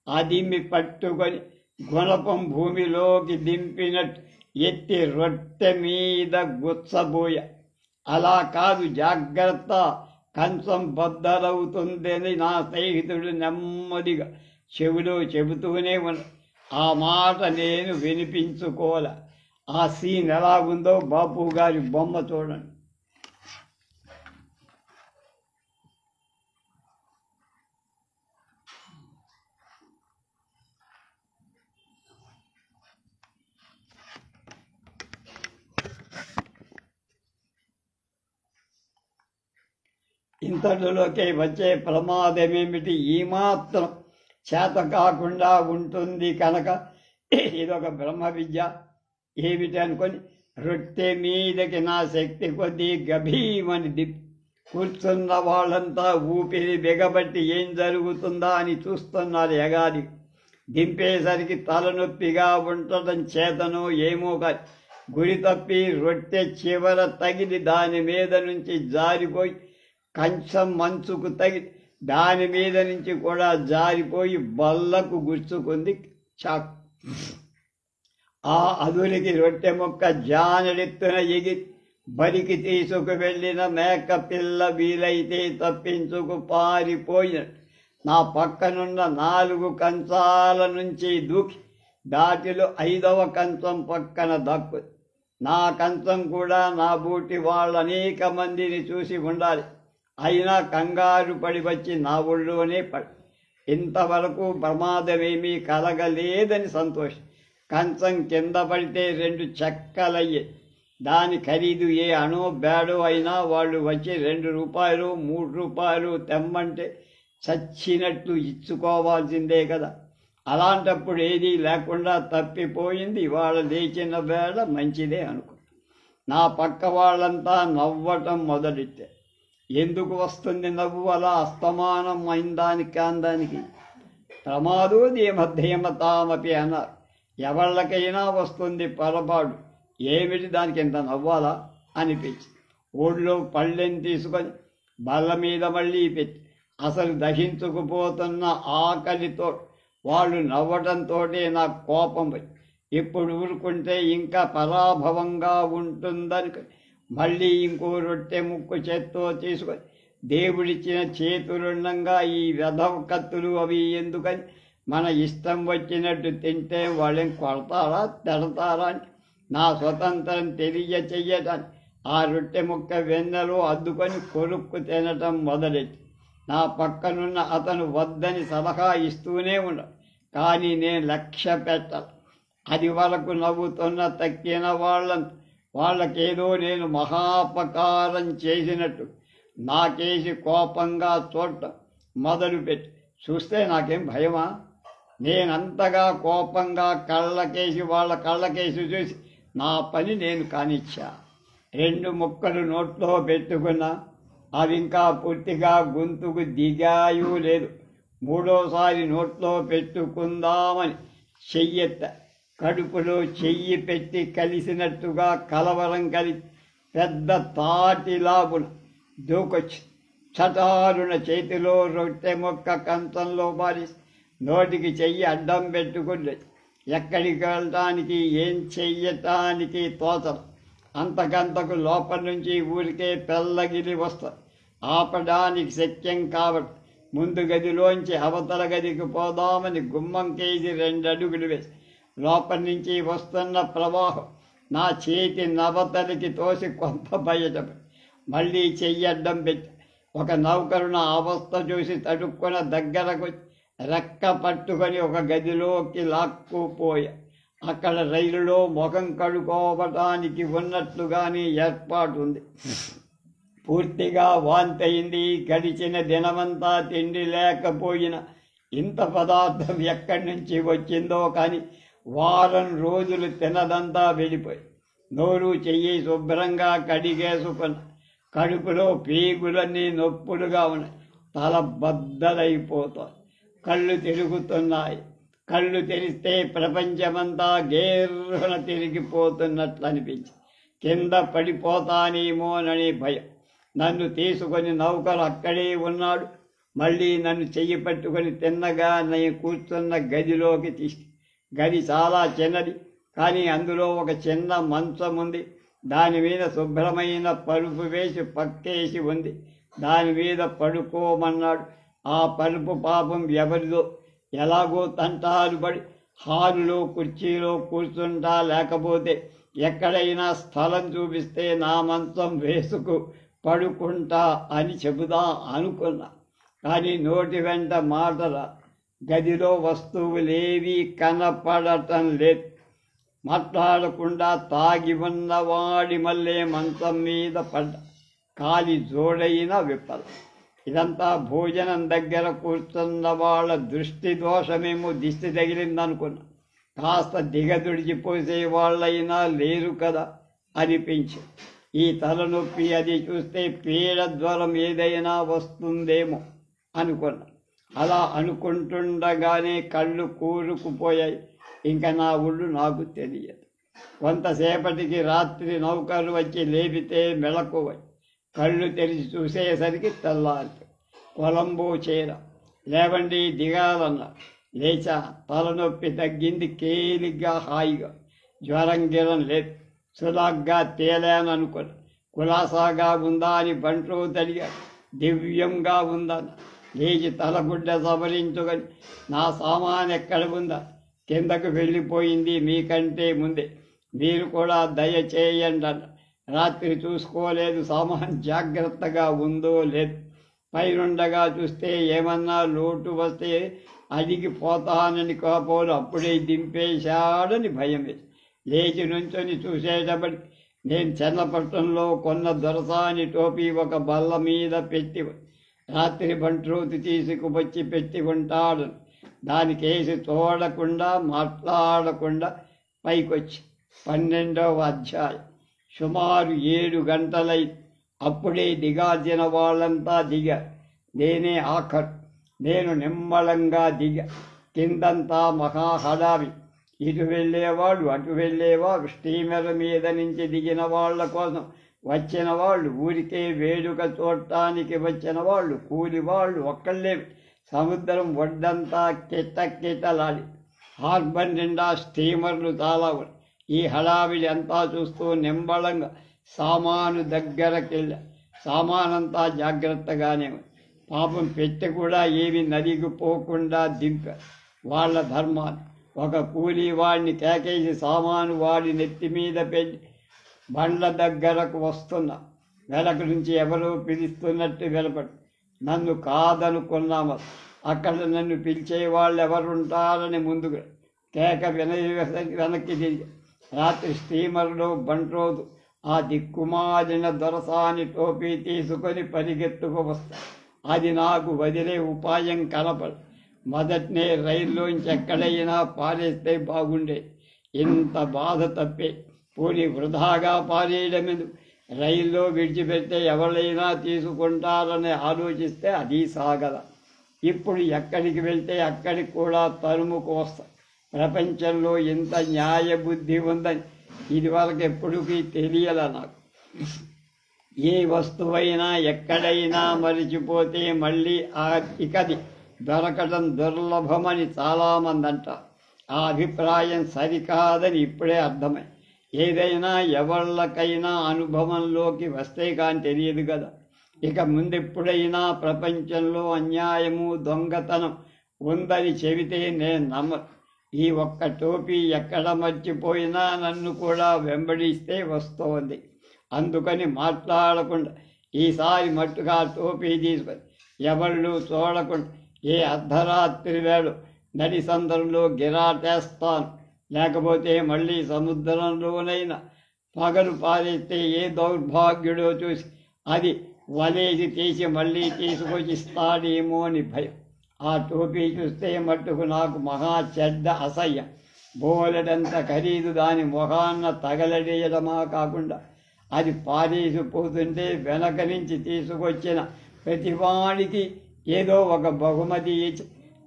అదిమి పట్టుకొని గుణపం భూమిలోకి దింపినట్టు ఎత్తి రొట్టె మీద గుచ్చబోయ. అలా కాదు, జాగ్రత్త, కంచం బద్దలవుతుందని నా స్నేహితుడు నెమ్మదిగా చెవిలో చెబుతూనే ఉన్న. ఆ మాట నేను వినిపించుకోలే. ఆ సీన్ ఎలా ఉందో బాపు గారి బొమ్మ చూడండి. ఇంతలోకే వచ్చే ప్రమాదమేమిటి? ఈ మాత్రం చేత కాకుండా ఉంటుంది కనుక ఇదొక బ్రహ్మ విద్య ఏమిటి అనుకొని రొట్టె మీదకి నా శక్తి కొద్దీ గభీమని దిప్పి కూర్చున్న వాళ్ళంతా ఊపిరి బిగబట్టి ఏం జరుగుతుందా అని చూస్తున్నారు. ఎగాది దింపేసరికి తలనొప్పిగా ఉండటం చేతనో ఏమో కాదు గురి తప్పి రొట్టె చివర తగిలి దాని మీద నుంచి జారిపోయి కంచం మంచుకు తగిలి దాని మీద నుంచి కూడా జారిపోయి బల్లకు గుచ్చుకుంది చాకు. ఆ అదునికి రొట్టె ముక్క జానెడెత్తున ఎగిరి బరికి తీసుకు వెళ్ళిన మేక పిల్ల వీలైతే తప్పించుకు పారిపోయినట్టు నా పక్కనున్న 4 కంచాల నుంచి దూకి దాటిలో 5వ కంచం పక్కన దక్కు. నా కంచం కూడా నా బూటి వాళ్ళు అనేక మందిని చూసి ఉండాలి. అయినా కంగారు పడి వచ్చి నా ఊళ్ళోనే పడి ఇంతవరకు ప్రమాదమేమీ కలగలేదని సంతోషం. కంచం కింద పడితే 2 చెక్కలయ్యే. దాని ఖరీదు ఏ అణో బేడో అయినా వాళ్ళు వచ్చి 2 రూపాయలు 3 రూపాయలు తెమ్మంటే చచ్చినట్లు ఇచ్చుకోవాల్సిందే కదా. అలాంటప్పుడు ఏదీ లేకుండా తప్పిపోయింది. వాళ్ళ లేచిన వేళ మంచిదే అనుకో. నా పక్క వాళ్ళంతా నవ్వటం మొదలెట్టారు. ఎందుకు వస్తుంది నవ్వు అలా అస్తమానం అయిందానికి అందానికి? ప్రమాదో ధీమధీమతామపి అన్నారు. ఎవళ్ళకైనా వస్తుంది పొరపాటు, ఏమిటి దానికి ఇంత నవ్వాలా అనిపించి ఊళ్ళో పళ్ళెని తీసుకొని బల్ల మీద మళ్ళీ పెట్టి అసలు దహించుకుపోతున్న ఆకలితో వాళ్ళు నవ్వటంతోటే నాకు కోపం వచ్చి ఇప్పుడు ఊరుకుంటే ఇంకా పరాభవంగా ఉంటుందని మళ్ళీ ఇంకో రొట్టె ముక్కు చేత్తో తీసుకొని దేవుడిచ్చిన చేతులుండంగా ఈ వెధవ కత్తులు అవి ఎందుకని మన ఇష్టం వచ్చినట్టు తింటే వాళ్ళని కొడతారా తిడతారా అని నా స్వతంత్రం తెలియచెయ్యటాన్ని ఆ రొట్టె ముక్క వెన్నెలో అద్దుకొని కొరుక్కు తినటం మొదలెట్టి నా పక్కనున్న అతను వద్దని సలహా ఇస్తూనే ఉన్నాడు. కానీ నేను లక్ష్య పెట్టాలి. అది వరకు నవ్వుతున్న తక్కిన వాళ్ళకేదో నేను మహాపకారం చేసినట్టు నాకేసి కోపంగా చూడటం మొదలుపెట్టి చూస్తే నాకేం భయమా? నేనంతగా కోపంగా వాళ్ళ కళ్ళకేసి చూసి నా పని నేను కానిచ్చా. 2 ముక్కలు నోట్లో పెట్టుకున్నా. అవి ఇంకా పూర్తిగా గొంతుకు దిగాయూ లేదు. 3వసారి నోట్లో పెట్టుకుందామని చెయ్యెత్త కడుపులో చెయ్యి పెట్టి కలిసినట్టుగా కలవరం కలిసి పెద్ద తాటిలాగున దూకొచ్చి చటారున చేతిలో రొట్టె మొక్క కంచంలో పారి నోటికి చెయ్యి అడ్డం పెట్టుకుంది. ఎక్కడికి వెళ్ళటానికి ఏం చెయ్యటానికి తోచదు. అంతకంతకు లోపల నుంచి ఊరికే పెళ్ళగిలి వస్తారు. ఆపడానికి శక్యం కాబట్టి ముందు గదిలోంచి అవతల గదికి పోదామని గుమ్మం కేసి 2 అడుగులు వేసి లోపల నుంచి వస్తున్న ప్రవాహం నా చేతి నవతలికి తోసి కొంత బయటపడి మళ్ళీ చెయ్యడ్డం పెట్టి ఒక నౌకరు నా అవస్థ చూసి తడుక్కున దగ్గరకు రెక్క పట్టుకొని ఒక గదిలోకి లాక్కుపోయా. అక్కడ రైలులో ముఖం కడుకోవటానికి ఉన్నట్లుగానే ఏర్పాటు ఉంది. పూర్తిగా వాంతయింది. గడిచిన దినమంతా తిండి లేకపోయినా ఇంత పదార్థం ఎక్కడి నుంచి వచ్చిందో కానీ వారం రోజులు తినదంతా వెళ్ళిపోయి నోరు చెయ్యి శుభ్రంగా కడిగేసుకున్న. కడుపులో పీగులన్నీ నొప్పులుగా ఉన్నాయి. తల బద్దలైపోతుంది. కళ్ళు తిరుగుతున్నాయి. కళ్ళు తెరిస్తే ప్రపంచమంతా గేర్రున తిరిగిపోతున్నట్లు అనిపించి కింద పడిపోతానేమోనని భయం. నన్ను తీసుకొని నౌకరు అక్కడే ఉన్నాడు. మళ్ళీ నన్ను చెయ్యి పట్టుకొని తిన్నగా నేను కూర్చున్న గదిలోకి గది చాలా చిన్నది, కానీ అందులో ఒక చిన్న మంచం ఉంది. దాని మీద శుభ్రమైన పరుపు వేసి పక్కేసి ఉంది. దాని మీద పడుకోమన్నాడు. ఆ పరుపు పాపం ఎవరిదో. ఎలాగో తంటాలు పడి హాలులో కుర్చీలో కూర్చుంటా, లేకపోతే ఎక్కడైనా స్థలం చూపిస్తే నా మంచం వేసుకు పడుకుంటా అని చెబుదా అనుకున్నా. కానీ నోటి వెంట మాటరా. గదిలో వస్తువులేవీ కనపడటం లేదు. మాట్లాడకుండా తాగి ఉన్నవాడి మళ్ళీ మంచం మీద పడ్డ. కాలి జోడైన విప్పల. ఇదంతా భోజనం దగ్గర కూర్చున్న వాళ్ళ దృష్టి దోషమేమో దిష్టి తగిలిందనుకున్నా. కాస్త దిగదుడిచిపోసే వాళ్ళైనా లేరు కదా. అనిపించి ఈ తలనొప్పి అది చూస్తే పీడ జ్వరం ఏదైనా వస్తుందేమో అనుకున్నా. అలా అనుకుంటుండగానే కళ్ళు కూరుకుపోయాయి. ఇంకా నా ఊళ్ళు నాకు తెలియదు. కొంతసేపటికి రాత్రి నౌకరు వచ్చి లేపితే మెలకువై కళ్ళు తెరిచి చూసేసరికి తెల్లారి. కొలంబో చేర లేవండి దిగాలన్నా. లేచా. తలనొప్పి తగ్గింది. తేలిగ్గా హాయిగా. జ్వరం గిరం లేదు. సులాగ్గా తేలాననుకుని కులాసాగా ఉందా అని బంట్లో తడిగాడు. దివ్యంగా ఉందన్న. లేచి తలగుడ్డ సవరించుకొని నా సామాన్ ఎక్కడ ఉందా? కిందకు వెళ్ళిపోయింది మీకంటే ముందే. మీరు కూడా దయచేయండి అన్న. రాత్రి చూసుకోలేదు. సామాన్ జాగ్రత్తగా ఉందో లేదు. పైనుండగా చూస్తే ఏమన్నా లోటు వస్తే అడిగిపోతానని కాపోలు అప్పుడే దింపేశాడని భయం వేసి లేచి నుంచొని చూసేటప్పటికి నేను చన్నపట్నంలో కొన్న దొరసాని టోపీ ఒక బల్ల మీద పెట్టి రాత్రి బంట్రోతి తీసుకువచ్చి పెట్టి ఉంటాడు. దానికేసి చూడకుండా మాట్లాడకుండా పైకొచ్చి 12వ అధ్యాయం. సుమారు 7 గంటలై అప్పుడే దిగాల్సిన వాళ్ళంతా దిగారు. నేనే ఆఖరు. నేను నిమ్మలంగా దిగా. కిందంతా మహాహడావి. ఇటు వెళ్ళేవాడు అటు వెళ్ళేవాడు. స్టీమర్ మీద నుంచి దిగిన వాళ్ళ కోసం వచ్చిన వాళ్ళు, ఊరికే వేడుక చూడటానికి వచ్చిన వాళ్ళు, కూలి వాళ్ళు ఒక్కళ్ళే. సముద్రం ఒడ్డంతా కిటకిటలాడి. హార్బర్ నిండా స్టీమర్లు చాలా. ఈ హడావిడి అంతా చూస్తూ నింబళంగా సామాను దగ్గరకెళ్ళా. సామానంతా జాగ్రత్తగానే ఉంది. పాపం పెట్టె కూడా ఏమి నలిగిపోకుండా దింపారు. వాళ్ళ ధర్మాన్ని. ఒక కూలీ వాడిని కేకేసి సామాను వాడి నెత్తి మీద పెట్టి బండ్ల దగ్గరకు వస్తున్నా. వెనక నుంచి ఎవరో పిలుస్తున్నట్టు వినపడు. నన్ను కాదనుకున్నాము. అక్కడ నన్ను పిలిచే వాళ్ళు ఎవరుంటారని ముందుగా కేక వెనక్కి తిరిగి రాత్రి స్టీమర్లో బంట్రోజు ఆ దిక్కుమాలిన దొరసాని టోపీ తీసుకొని పరిగెత్తుకు వస్తా. అది నాకు వదిలే ఉపాయం కనపడు. మొదటనే రైల్లోంచి ఎక్కడైనా పారేస్తే బాగుండే. ఇంత బాధ తప్పే. పోనీ వృధాగా పారేయడమేందు. రైల్లో విడిచిపెడితే ఎవరైనా తీసుకుంటారని ఆలోచిస్తే అది సాగల. ఇప్పుడు ఎక్కడికి వెళ్తే అక్కడికి కూడా తరుముకు వస్తా. ప్రపంచంలో ఇంత న్యాయబుద్ధి ఉందని ఇదివరకు ఎప్పటికీ తెలియల నాకు. ఏ వస్తువైనా ఎక్కడైనా మరిచిపోతే మళ్ళీ ఇకది దొరకడం దుర్లభమని చాలామంది అంటారు. ఆ అభిప్రాయం సరికాదని ఇప్పుడే అర్థమై. ఏదైనా ఎవళ్ళకైనా అనుభవంలోకి వస్తే కానీ తెలియదు కదా. ఇక ముందెప్పుడైనా ప్రపంచంలో అన్యాయము దొంగతనం ఉందని చెబితే నేను నమ్మను. ఈ ఒక్క టోపీ ఎక్కడ మర్చిపోయినా నన్ను కూడా వెంబడిస్తే వస్తోంది. అందుకని మాట్లాడకుండా ఈసారి మట్టుగా టోపీ తీసుకొని ఎవళ్ళు చూడకుండా ఏ అర్ధరాత్రి వేళ నడి సందర్లో గిరాటేస్తాను. లేకపోతే మళ్ళీ సముద్రంలోనైనా పగలు పారేస్తే ఏ దౌర్భాగ్యుడో చూసి అది వలేసి తీసి మళ్ళీ తీసుకొచ్చిస్తాడేమో అని భయం. ఆ టోపీ చూస్తే మట్టుకు నాకు మహా చెడ్డ అసహ్యం. బోలెడంత ఖరీదు దాని మొహాన్న తగలడేయడమా కాకుండా అది పారేసిపోతుంటే వెనక నుంచి తీసుకొచ్చిన ప్రతివాడికి ఏదో ఒక బహుమతి ఇచ్చి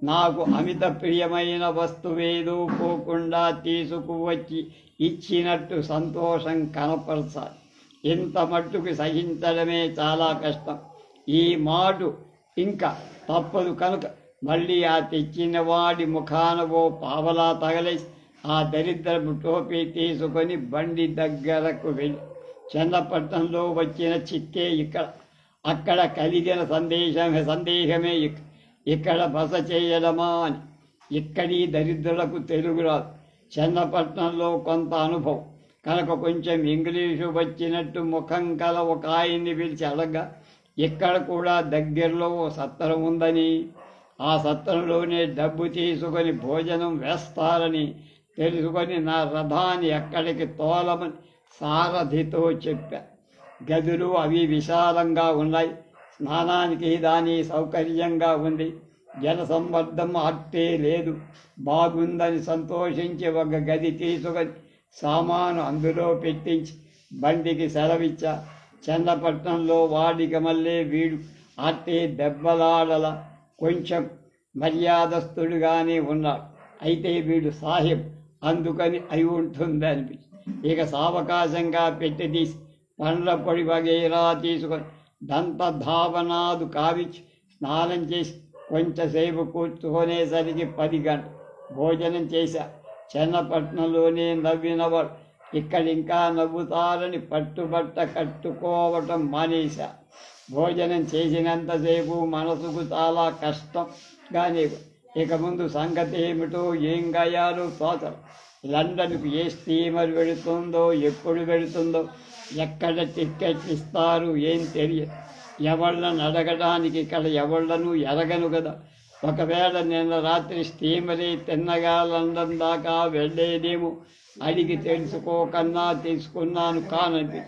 నాకు అమిత ప్రియమైన వస్తువేదో పోకుండా తీసుకువచ్చి ఇచ్చినట్టు సంతోషం కనపరచాలి. ఇంత మట్టుకు సహించడమే చాలా కష్టం. ఈ మాటు ఇంకా తప్పదు కనుక మళ్ళీ ఆ తెచ్చిన వాడి ముఖాన ఓ పావలా తగలేసి ఆ దరిద్రపు టోపీ తీసుకొని బండి దగ్గరకు వెళ్ళి చన్నపట్నంలో వచ్చిన చిక్కే ఇక్కడ. అక్కడ కలిగిన సందేహమే ఇక్కడ బస చేయడమా అని. ఇక్కడి దరిద్రులకు తెలుగు రాదు. చన్నపట్నంలో కొంత అనుభవం కనుక కొంచెం ఇంగ్లీషు వచ్చినట్టు ముఖం కల ఒక ఆయన్ని పిలిచి అడగగా ఇక్కడ కూడా దగ్గరలో ఓ సత్రం ఉందని, ఆ సత్రంలోనే డబ్బు తీసుకొని భోజనం వేస్తారని తెలుసుకొని నా రథాన్ని ఎక్కడికి తోలమని సారథితో చెప్పా. గదులు అవి విశాలంగా ఉన్నాయి. స్నానానికి దాని సౌకర్యంగా ఉంది. జనసంవర్ధం అట్టే లేదు. బాగుందని సంతోషించి ఒక గది తీసుకొని సామాను అందులో పెట్టించి బండికి సెలవిచ్చా. చన్నపట్నంలో వాడికి మళ్ళీ వీడు అట్టే దెబ్బలాడల కొంచెం మర్యాదస్తుడుగానే ఉన్నాడు. అయితే వీడు సాహెబ్, అందుకని అయి ఉంటుంది అనిపించింది. ఇక సావకాశంగా పెట్టి తీసి పండ్ల పొడి వగేరా తీసుకొని దంతధావనాదు కావించి స్నానం చేసి కొంచెంసేపు కూర్చుకునేసరికి 10 గంటలు. భోజనం చేశా. చెన్నపట్నంలోనే నవ్వినవాడు ఇక్కడింకా నవ్వుతారని పట్టుబట్ట కట్టుకోవటం మానేశా. భోజనం చేసినంతసేపు మనసుకు చాలా కష్టంగానే. ఇక ముందు సంగతి ఏమిటో ఏం గాయాలో తోచరు. లండన్కు ఏ స్టీమర్ వెళుతుందో, ఎప్పుడు వెళుతుందో, ఎక్కడ టికెట్ ఇస్తారు ఏం తెలియదు. ఎవళ్ళను అడగడానికి ఇక్కడ ఎవళ్ళను ఎరగను కదా. ఒకవేళ నిన్న రాత్రి స్టీమరే తిన్నగా లండన్ దాకా వెళ్ళేదేమో అడిగి తెలుసుకోకన్నా తెలుసుకున్నాను కానండి.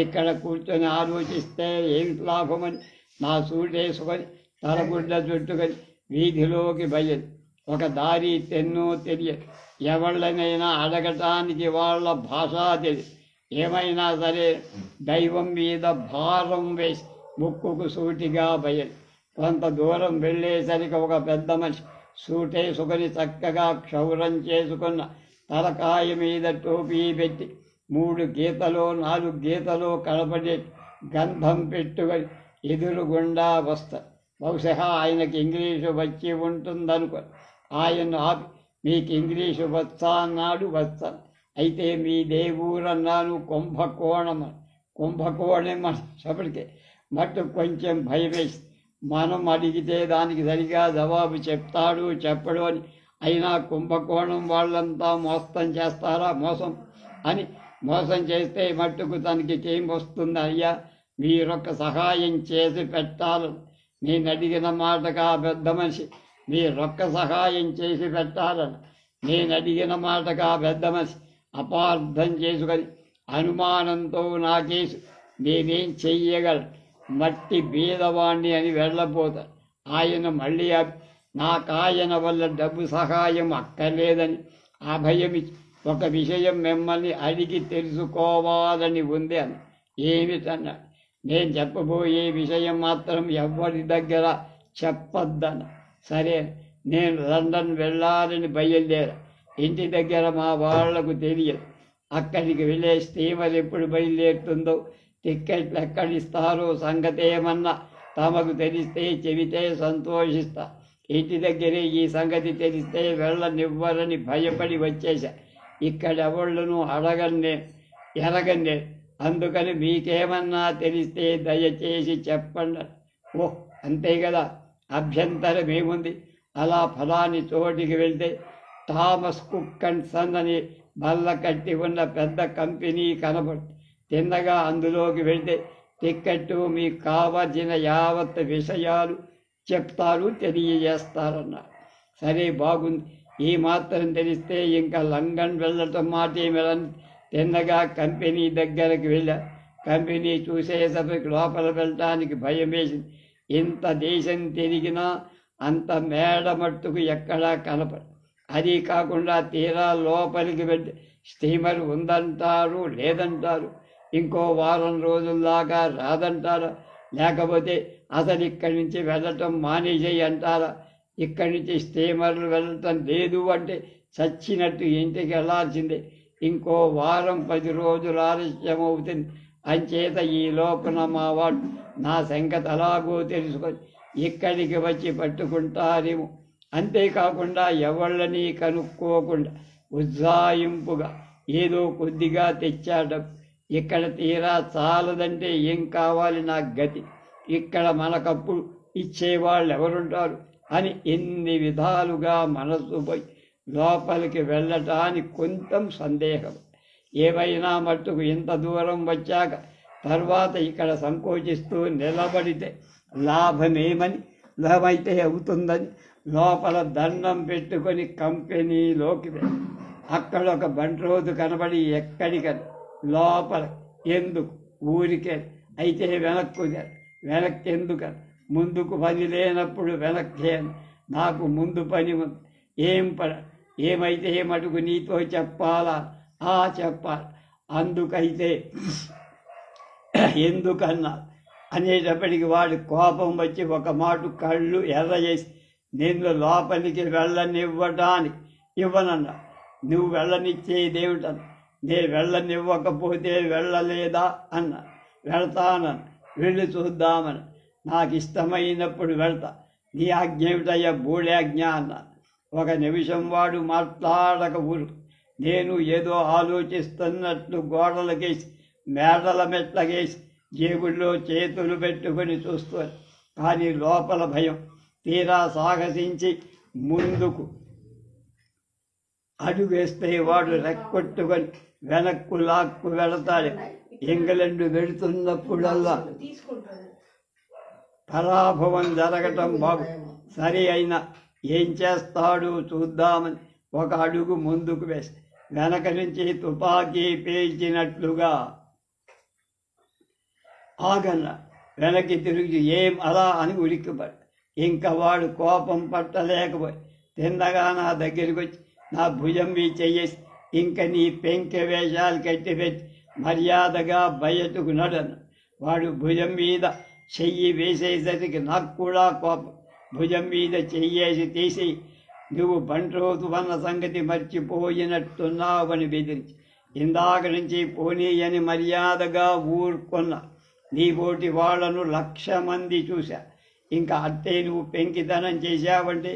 ఇక్కడ కూర్చొని ఆలోచిస్తే ఏమిటి లాభమని నా సూటేసుకొని తలగుడ్డ చుట్టుకొని వీధిలోకి బయలు. ఒక దారి తెన్నో తెలియదు. ఎవళ్ళనైనా అడగటానికి వాళ్ళ భాష తెలియదు. ఏమైనా సరే దైవం మీద భారం వేసి ముక్కుకు సూటిగా బయలు. కొంత దూరం వెళ్ళేసరికి ఒక పెద్ద మనిషి సూటేసుకొని చక్కగా క్షౌరం చేసుకున్న తలకాయ మీద టోపీ పెట్టి 3 గీతలో 4 గీతలో కనపడే గంధం పెట్టుకొని ఎదురుగుండా వస్తారు. బహుశా ఆయనకి ఇంగ్లీషు వచ్చి ఉంటుందనుకో. ఆయన ఆపి, మీకు ఇంగ్లీషు వచ్చా అన్నాడు. వచ్చాను. అయితే మీ దేవురన్నాను. కుంభకోణం. కుంభకోణం చెప్పటికే మట్టు కొంచెం భయమేసి, మనం అడిగితే దానికి సరిగా జవాబు చెప్తాడు చెప్పడు అని. అయినా కుంభకోణం వాళ్ళంతా మోసం చేస్తారా? మోసం చేస్తే మట్టుకు తనకి ఏం వస్తుంది అయ్యా? మీరొక్క సహాయం చేసి పెట్టాలని నేను అడిగిన మాటగా పెద్ద మనిషి. మీరొక్క సహాయం చేసి పెట్టాలని నేను అడిగిన మాటగా పెద్ద మనిషి అపార్థం చేసుకొని అనుమానంతో నా కేసు నేనేం చెయ్యగలను, మట్టి బీదవాణ్ణి అని వెళ్ళబోతాను. ఆయన మళ్ళీ నాకాయన వల్ల డబ్బు సహాయం అక్కర్లేదని అభయమిచ్చి, ఒక విషయం మిమ్మల్ని అడిగి తెలుసుకోవాలని ఉంది అని. ఏమిటన్నాడు. నేను చెప్పబోయే విషయం మాత్రం ఎవరి దగ్గర చెప్పొద్దన్న. సరే, నేను లండన్ వెళ్ళాలని బయలుదేరా. ఇంటి దగ్గర మా వాళ్లకు తెలియదు. అక్కడికి వెళ్ళే స్టీమర్ ఎప్పుడు బయలుదేరుతుందో, టిక్కెట్లు ఎక్కడిస్తారో సంగతి ఏమన్నా తమకు తెలిస్తే చెబితే సంతోషిస్తా. ఇంటి దగ్గరే ఈ సంగతి తెలిస్తే వెళ్ళనివ్వరని భయపడి వచ్చేసా. ఇక్కడెవళ్ళను ఎరగన్నే. అందుకని మీకేమన్నా తెలిస్తే దయచేసి చెప్పండి. ఓహ్, అంతే కదా, అభ్యంతరం ఏముంది? అలా ఫలాని చోటికి వెళ్తే థామస్ కుక్ అండ్ సన్ అని బల్ల కట్టి ఉన్న పెద్ద కంపెనీ కనబడుతుంది. తిన్నగా అందులోకి వెళ్తే టిక్కెట్టు మీకు కావలసిన యావత్ విషయాలు చెప్తారు, తెలియజేస్తారన్నారు. సరే, బాగుంది. ఈ మాత్రం తెలిస్తే ఇంకా లండన్ వెళ్ళటం మాటేమిరని తిన్నగా కంపెనీ దగ్గరకు వెళ్ళా. కంపెనీ చూసేసరికి లోపల వెళ్ళటానికి భయం వేసింది. ఇంత దేశం తిరిగినా అంత మేడ మట్టుకు ఎక్కడా కనపడదు. అది కాకుండా తీరా లోపలికి వెళ్ళి స్టీమర్ ఉందంటారు, లేదంటారు. ఇంకో వారం రోజుల్లాగా రాదంటారా? లేకపోతే అసలు ఇక్కడి నుంచి వెళ్ళటం మానేసేయి అంటారా? ఇక్కడి నుంచి స్టీమర్లు వెళ్ళటం లేదు అంటే చచ్చినట్టు ఇంటికి వెళ్ళాల్సిందే. ఇంకో వారం 10 రోజులు ఆలస్యం అవుతుంది. అంచేత ఈ లోపల మా వాడు నా సంగతి అలాగో తెలుసుకొని ఇక్కడికి వచ్చి పట్టుకుంటారేమో. అంతేకాకుండా ఎవళ్ళని కనుక్కోకుండా ఉజ్జాయింపుగా ఏదో కొద్దిగా తెచ్చాడు. ఇక్కడ తీరా చాలదంటే ఏం కావాలి నా గతి? ఇక్కడ మనకప్పుడు ఇచ్చేవాళ్ళు ఎవరుంటారు అని ఎన్ని విధాలుగా మనసు పోయి లోపలికి వెళ్ళటానికి కొంచెం సందేహం. ఏవైనా మట్టుకు ఇంత దూరం వచ్చాక తర్వాత ఇక్కడ సంకోచిస్తూ నిలబడితే లాభమైతే అవుతుందని లోపల దండం పెట్టుకొని కంపెనీలోకి వెళ్ళి అక్కడ ఒక బంట్రోజు కనబడి ఎక్కడికని లోపల ఎందుకు ఊరికే అయితే వెనక్కి ఎందుకని ముందుకు పని లేనప్పుడు వెనక్కి నాకు ముందు పని ఉంది. ఏమైతే మటుకు నీతో చెప్పాలా? చెప్పాలి. అందుకైతే ఎందుకన్నా అనేటప్పటికి వాడి కోపం వచ్చి ఒక మాట కళ్ళు ఎర్ర చేసి నిన్ను లోపలికి వెళ్ళనివ్వడానికి ఇవ్వనన్నా. నువ్వు వెళ్ళనిచ్చేదేమిటన్నా. నేను వెళ్ళనివ్వకపోతే వెళ్ళలేదా అన్న. వెళ్తానన్న. వెళ్ళి చూద్దామని. నాకు ఇష్టమైనప్పుడు వెళ్తా. నీ ఆజ్ఞ ఏమిటయ్యా? బూడాజ్ఞ అన్నాను. ఒక నిమిషం వాడు మాట్లాడక ఊరు. నేను ఏదో ఆలోచిస్తున్నట్లు గోడలకేసి మేడల మెట్లకేసి జేబుల్లో చేతులు పెట్టుకొని చూస్తాను. కానీ లోపల భయం. తీరా సాహసించి ముందుకు అడుగు వేస్తే వాడు రెక్కొట్టుకొని వెనక్కు లాక్కు వెళతాడు. ఇంగ్లండ్ వెళుతున్నప్పుడల్లా పరాభవం జరగటం బాబు. సరి అయినా ఏం చేస్తాడు చూద్దామని ఒక అడుగు ముందుకు వేసి వెనక నుంచి తుపాకీ పేల్చినట్లుగా ఆగన్న. వెనక్కి తిరిగి ఏం అలా అని ఉలిక్కిపడి ఇంకా వాడు కోపం పట్టలేకపోయి తిన్నగా నా దగ్గరికి వచ్చి నా భుజం మీద చెయ్యేసి ఇంక నీ పెంకె వేషాలు కట్టిపెట్టి మర్యాదగా బయటకు నడను. వాడు భుజం మీద చెయ్యి వేసేసరికి నాకు కూడా కోపం. భుజం మీద చెయ్యేసి తీసి నువ్వు బంట్రోతు అన్న సంగతి మర్చిపోయినట్టున్నావని బెదిరించి ఇందాక నుంచి పోనీయని మర్యాదగా ఊరుకున్నా. నీ పోటీ వాళ్లను 1,00,000 మంది చూశా. ఇంకా అట్టే నువ్వు పెంకితనం చేశావంటే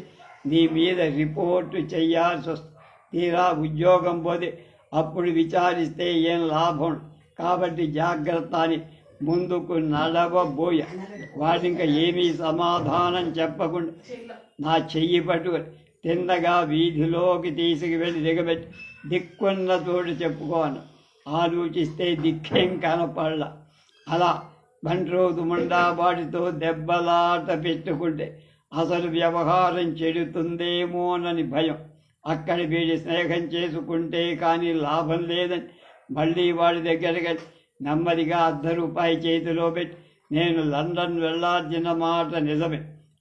నీ మీద రిపోర్టు చెయ్యాల్సి వస్తుంది. తీరా ఉద్యోగం పోతే అప్పుడు విచారిస్తే ఏం లాభం. కాబట్టి జాగ్రత్త అని ముందుకు నడవబోయా. వాడింక ఏమీ సమాధానం చెప్పకుండా నా చెయ్యి పట్టుకొని తిన్నగా వీధిలోకి తీసుకువెళ్ళి దిగబెట్టి దిక్కున్న చోటు చెప్పుకోను. ఆలోచిస్తే దిక్కేం కనపడలా. అలా బంట్రోతు ముండా వాడితో దెబ్బలాట పెట్టుకుంటే అసలు వ్యవహారం చెడుతుందేమోనని భయం. అక్కడి వీడి స్నేహం చేసుకుంటే కానీ లాభం లేదని మళ్ళీ వాడి దగ్గరికి నెమ్మదిగా ₹1 చేతిలో పెట్టి నేను లండన్ వెళ్ళాల్సిన మాట నిజమే.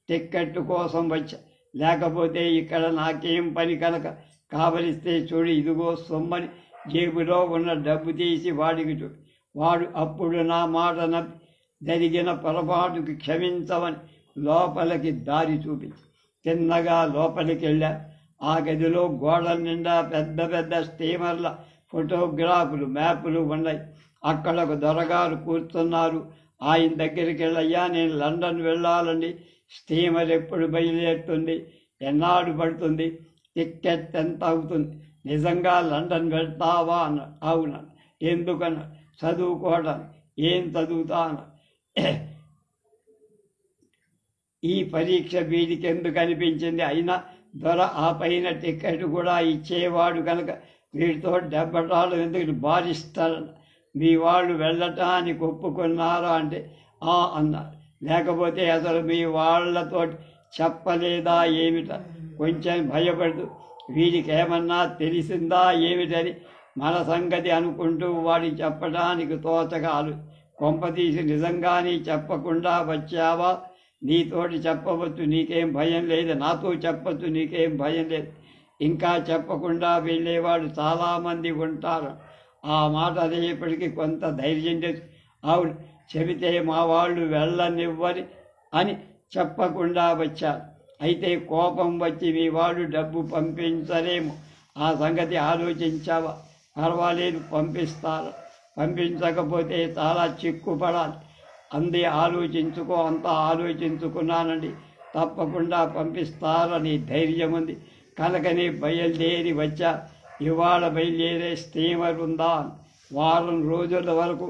టిక్కెట్ కోసం వచ్చా. లేకపోతే ఇక్కడ నాకేం పని కనుక కావలిస్తే చూడు ఇదిగో సొమ్మని జేబులో ఉన్న డబ్బు తీసి వాడికి చూడు. వాడు అప్పుడు నా మాట నప్పి జరిగిన పొరపాటుకి క్షమించమని లోపలికి దారి చూపించి చిన్నగా లోపలికి వెళ్ళా. ఆ గదిలో గోడల నిండా పెద్ద పెద్ద స్టీమర్ల ఫోటోగ్రాఫులు మ్యాపులు ఉన్నాయి. అక్కడ ఒక దొరగారు కూర్చున్నారు. ఆయన దగ్గరికి వెళ్ళయ్యా నేను లండన్ వెళ్ళాలండి. స్టీమర్ ఎప్పుడు బయలుదేరుతుంది? ఎన్నాడు పడుతుంది? టిక్కెట్ ఎంత అవుతుంది? నిజంగా లండన్ వెళ్తావా అన్న. అవునా? ఎందుకన్నా? చదువుకోవడం. ఏం చదువుతా అన్న. ఈ పరీక్ష వీడికి ఎందుకు అనిపించింది? అయినా దొర ఆ పైన టికెట్ కూడా ఇచ్చేవాడు కనుక వీడితో దెబ్బటాలు ఎందుకు బారిస్తారన్న. మీ వాళ్ళు వెళ్ళటానికి ఒప్పుకున్నారా అంటే అన్నారు. లేకపోతే అసలు మీ వాళ్ళతో చెప్పలేదా ఏమిట? కొంచెం భయపడుతూ వీడికి ఏమన్నా తెలిసిందా ఏమిటని మన సంగతి అనుకుంటూ వాడికి చెప్పడానికి తోచగాలు. కొంపతీసి నిజంగానే చెప్పకుండా వచ్చావా? నీతోటి చెప్పవచ్చు, నీకేం భయం లేదు. నాతో చెప్పచ్చు, నీకేం భయం లేదు. ఇంకా చెప్పకుండా వెళ్ళేవాడు చాలామంది ఉంటారు. ఆ మాట అనేప్పటికీ కొంత ధైర్యం చేసి అవును చెబితే మా వాళ్ళు వెళ్ళనివ్వని అని చెప్పకుండా వచ్చారు. అయితే కోపం వచ్చి మీ వాళ్ళు డబ్బు పంపించలేము. ఆ సంగతి ఆలోచించావా? పర్వాలేదు పంపిస్తారు. పంపించకపోతే చాలా చిక్కుపడాలి. అందే ఆలోచించుకో. అంతా ఆలోచించుకున్నానండి. తప్పకుండా పంపిస్తారని ధైర్యం ఉంది కనుకనే బయలుదేరి వచ్చా. ఇవాళ బయలుదేరే స్టీమర్ ఉందా? వారం రోజుల వరకు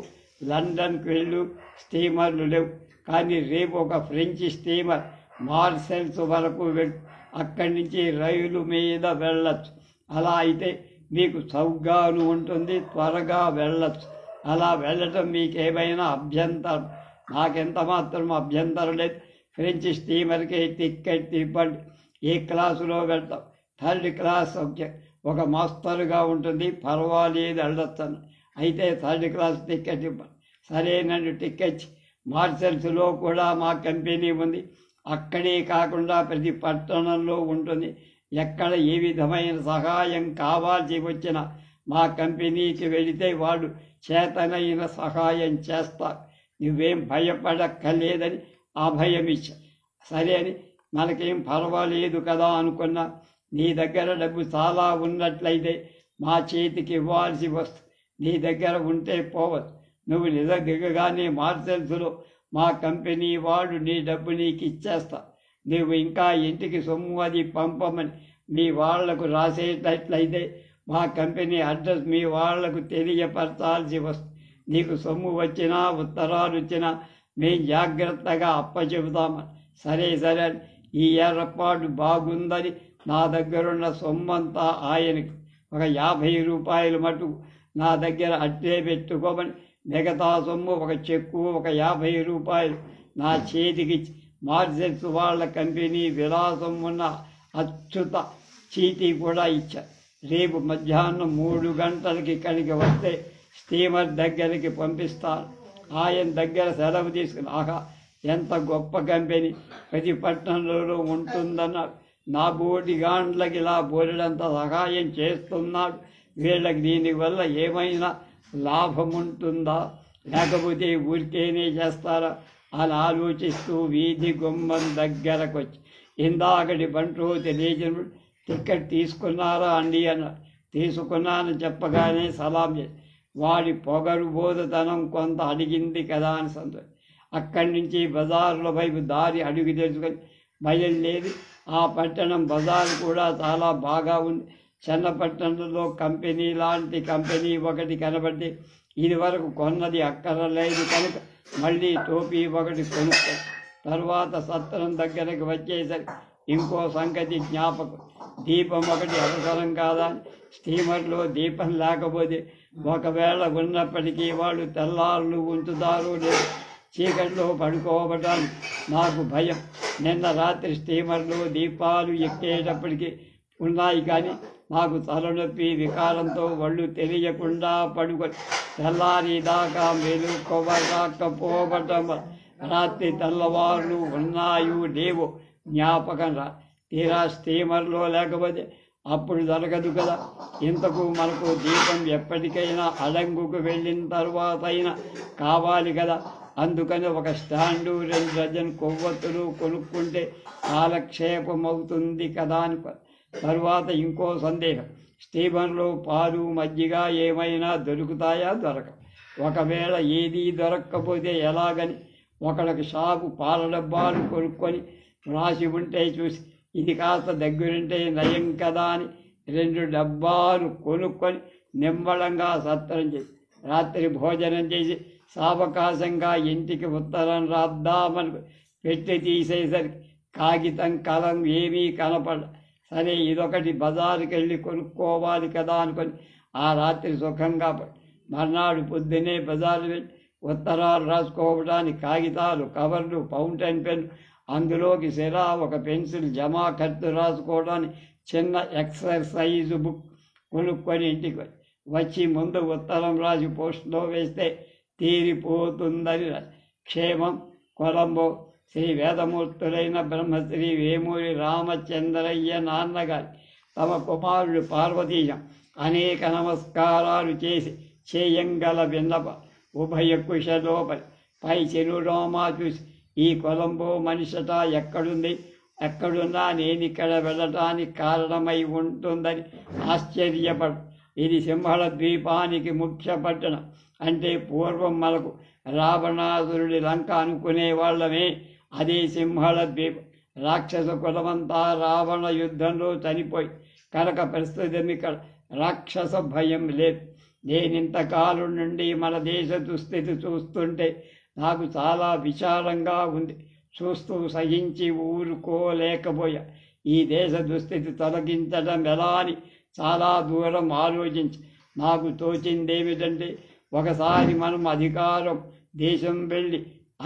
లండన్కి వెళ్ళు స్టీమర్లు లేవు. కానీ రేపు ఒక ఫ్రెంచ్ స్టీమర్ మార్సెల్స్ వరకు వెళ్ళు. అక్కడి నుంచి రైలు మీద వెళ్ళచ్చు. అలా అయితే మీకు చౌకగాను ఉంటుంది, త్వరగా వెళ్ళచ్చు. అలా వెళ్ళటం మీకేమైనా అభ్యంతరం? నాకెంత మాత్రం అభ్యంతరం లేదు. ఫ్రెంచ్ స్టీమర్కి టిక్కెట్ ఇవ్వండి. ఏ క్లాసులో వెళ్తాం? 3rd class. ఒక మాస్తరుగా ఉంటుంది, పర్వాలేదు వెళ్ళొచ్చాను. అయితే 3rd క్లాస్ టిక్కెట్ ఇవ్వండి. సరేనండి టిక్కెట్. మార్సెల్స్లో కూడా మా కంపెనీ ఉంది. అక్కడే కాకుండా ప్రతి పట్టణంలో ఉంటుంది. ఎక్కడ ఏ విధమైన సహాయం కావాల్సి వచ్చినా మా కంపెనీకి వెళితే వాడు చేతనైన సహాయం చేస్తారు, నువ్వేం భయపడక్కర్లేదని అభయమిచ్చా. సరే అని మనకేం పర్వాలేదు కదా అనుకున్నా. నీ దగ్గర డబ్బు చాలా ఉన్నట్లయితే మా చేతికి ఇవ్వాల్సి వస్తుంది. నీ దగ్గర ఉంటే పోవచ్చు. నువ్వు దిగగానే మార్సెల్స్లో మా కంపెనీ వాడు నీ డబ్బు నీకు ఇచ్చేస్తా. నువ్వు ఇంకా ఇంటికి సొమ్ము అది పంపమని మీ వాళ్లకు రాసేటట్లయితే మా కంపెనీ అడ్రస్ మీ వాళ్లకు తెలియపరచాల్సి వస్తుంది. నీకు సొమ్ము వచ్చినా ఉత్తరాలు వచ్చినా మేము జాగ్రత్తగా అప్పచెబుతామని. సరే సరే, ఈ ఏర్పాటు బాగుందని నా దగ్గరున్న సొమ్మంతా ఆయనకి ఒక 50 రూపాయలు మటుకు నా దగ్గర అట్టే పెట్టుకోమని, మిగతా సొమ్ము ఒక చెక్కు ఒక 50 రూపాయలు నా చేతికి మార్సెల్స్ వాళ్ళ కంపెనీ విలాసం ఉన్న అచ్యుత చీటీ కూడా ఇచ్చారు. రేపు మధ్యాహ్నం 3 గంటలకి ఇక్కడికి వస్తే స్టీమర్ దగ్గరికి పంపిస్తారు. ఆయన దగ్గర సెలవు తీసుకుని, ఆహా ఎంత గొప్ప కంపెనీ ప్రతి పట్టణంలో ఉంటుందన్నాడు. నా బోటి గాండ్లకి ఇలా బోలెడంత సహాయం చేస్తున్నాడు. వీళ్ళకి దీనివల్ల ఏమైనా లాభం ఉంటుందా, లేకపోతే ఊరికేనే చేస్తారా అని ఆలోచిస్తూ వీధి గుమ్మం దగ్గరకు వచ్చి, ఇందాకటి బంటూ తెలియజనుడు టికెట్ తీసుకున్నారా అండి అన్నాడు. తీసుకున్నాను చెప్పగానే సలాం చేసి, వాడి పొగరు బోధతనం కొంత అడిగింది కదా అని సంతోషం. అక్కడి నుంచి బజార్ల వైపు దారి అడుగు తెచ్చుకొని బయలుదేరి, ఆ పట్టణం బజారు కూడా చాలా బాగా ఉంది. చిన్న పట్టణంలో కంపెనీ లాంటి కంపెనీ ఒకటి కనబడి, ఇది వరకు కొన్నది అక్కరలేదు కనుక మళ్ళీ టోపీ ఒకటి కొనుక్కో. తర్వాత సత్రం దగ్గరకు వచ్చేసరికి ఇంకో సంగతి జ్ఞాపకం. దీపం ఒకటి అవసరం కాదా? స్టీమర్లో దీపం లేకపోతే ఒకవేళ ఉన్నప్పటికీ వాళ్ళు తెల్లార్లు ఉంచుతారు లేదు. చీకట్లో పడుకోవటానికి నాకు భయం. నిన్న రాత్రి స్టీమర్లో దీపాలు ఎక్కేటప్పటికీ ఉన్నాయి, కానీ నాకు తలనొప్పి వికారంతో ఒళ్ళు తెలియకుండా పడుకొని తెల్లారిదాకా మెలుకోవకపోవటం రాత్రి తెల్లవారులు ఉన్నాయో లేవో జ్ఞాపకం రా. తీరా స్టీమర్లో లేకపోతే అప్పుడు దొరకదు కదా. ఇంతకు మనకు దీపం ఎప్పటికైనా అడంగుకు వెళ్ళిన తర్వాత అయినా కావాలి కదా. అందుకని ఒక స్టాండు 2 డజన్ కొవ్వొత్తులు కొనుక్కుంటే కాలక్షేపం అవుతుంది కదా అనుకో. తరువాత ఇంకో సందేహం, స్టీమర్లో పాలు మజ్జిగ ఏమైనా దొరుకుతాయా? దొరకవు. ఒకవేళ ఏదీ దొరక్కపోతే ఎలాగని ఒకళ్ళకి షాపు పాల డబ్బాలు కొనుక్కొని రాసి ఉంటే చూసి, ఇది కాస్త దగ్గరుంటే నయం కదా అని 2 డబ్బాలు కొనుక్కొని నిమ్మళంగా సత్రం చేసి రాత్రి భోజనం చేసి సావకాశంగా ఇంటికి ఉత్తరం రాద్దామని పెట్టి తీసేసరికి కాగితం కలం ఏమీ కనపడ. సరే ఇదొకటి బజారుకి వెళ్ళి కొనుక్కోవాలి కదా అనుకొని ఆ రాత్రి సుఖంగా పడి మర్నాడు పొద్దునే బజారు వెళ్ళి ఉత్తరాలు రాసుకోవడానికి కాగితాలు, కవర్లు, ఫౌంటైన్ పెన్, అందులోకి సిరా, ఒక పెన్సిల్, జమా ఖర్చు రాసుకోవడానికి చిన్న ఎక్సర్సైజు బుక్ కొనుక్కొని ఇంటికి వచ్చి ముందు ఉత్తరం రాసి పోస్టులో వేస్తే తీరిపోతుందని. క్షేమం, కొలంబో. శ్రీ వేదమూర్తులైన బ్రహ్మశ్రీ వేమూరి రామచంద్రయ్య నాన్నగారి తమ కుమారుడు పార్వతీశం అనేక నమస్కారాలు చేసి చేయంగల విన్నప ఉభయ కుశలోపరి పై చిరునామా చూసి, ఈ కొలంబో మనిషట ఎక్కడుంది, ఎక్కడున్నా నేనిక్కడ వెళ్ళటానికి కారణమై ఉంటుందని ఆశ్చర్యపడు. ఇది సింహళ ద్వీపానికి ముఖ్య పట్టణం. అంటే పూర్వం మనకు రావణాసురుడి లంక అనుకునే వాళ్ళమే అదే సింహళ ద్వీపం. రాక్షస కులమంతా రావణ యుద్ధంలో చనిపోయి కనుక ప్రస్తుతం ఇక్కడ రాక్షస భయం లేదు. నేనింతకాలం నుండి మన దేశ దుస్థితి చూస్తుంటే నాకు చాలా విచారంగా ఉంది. చూస్తూ సహించి ఊరుకోలేకపోయా. ఈ దేశ దుస్థితి తొలగించడం ఎలా అని చాలా దూరం ఆలోచించి నాకు తోచిందేమిటంటే, ఒకసారి మనం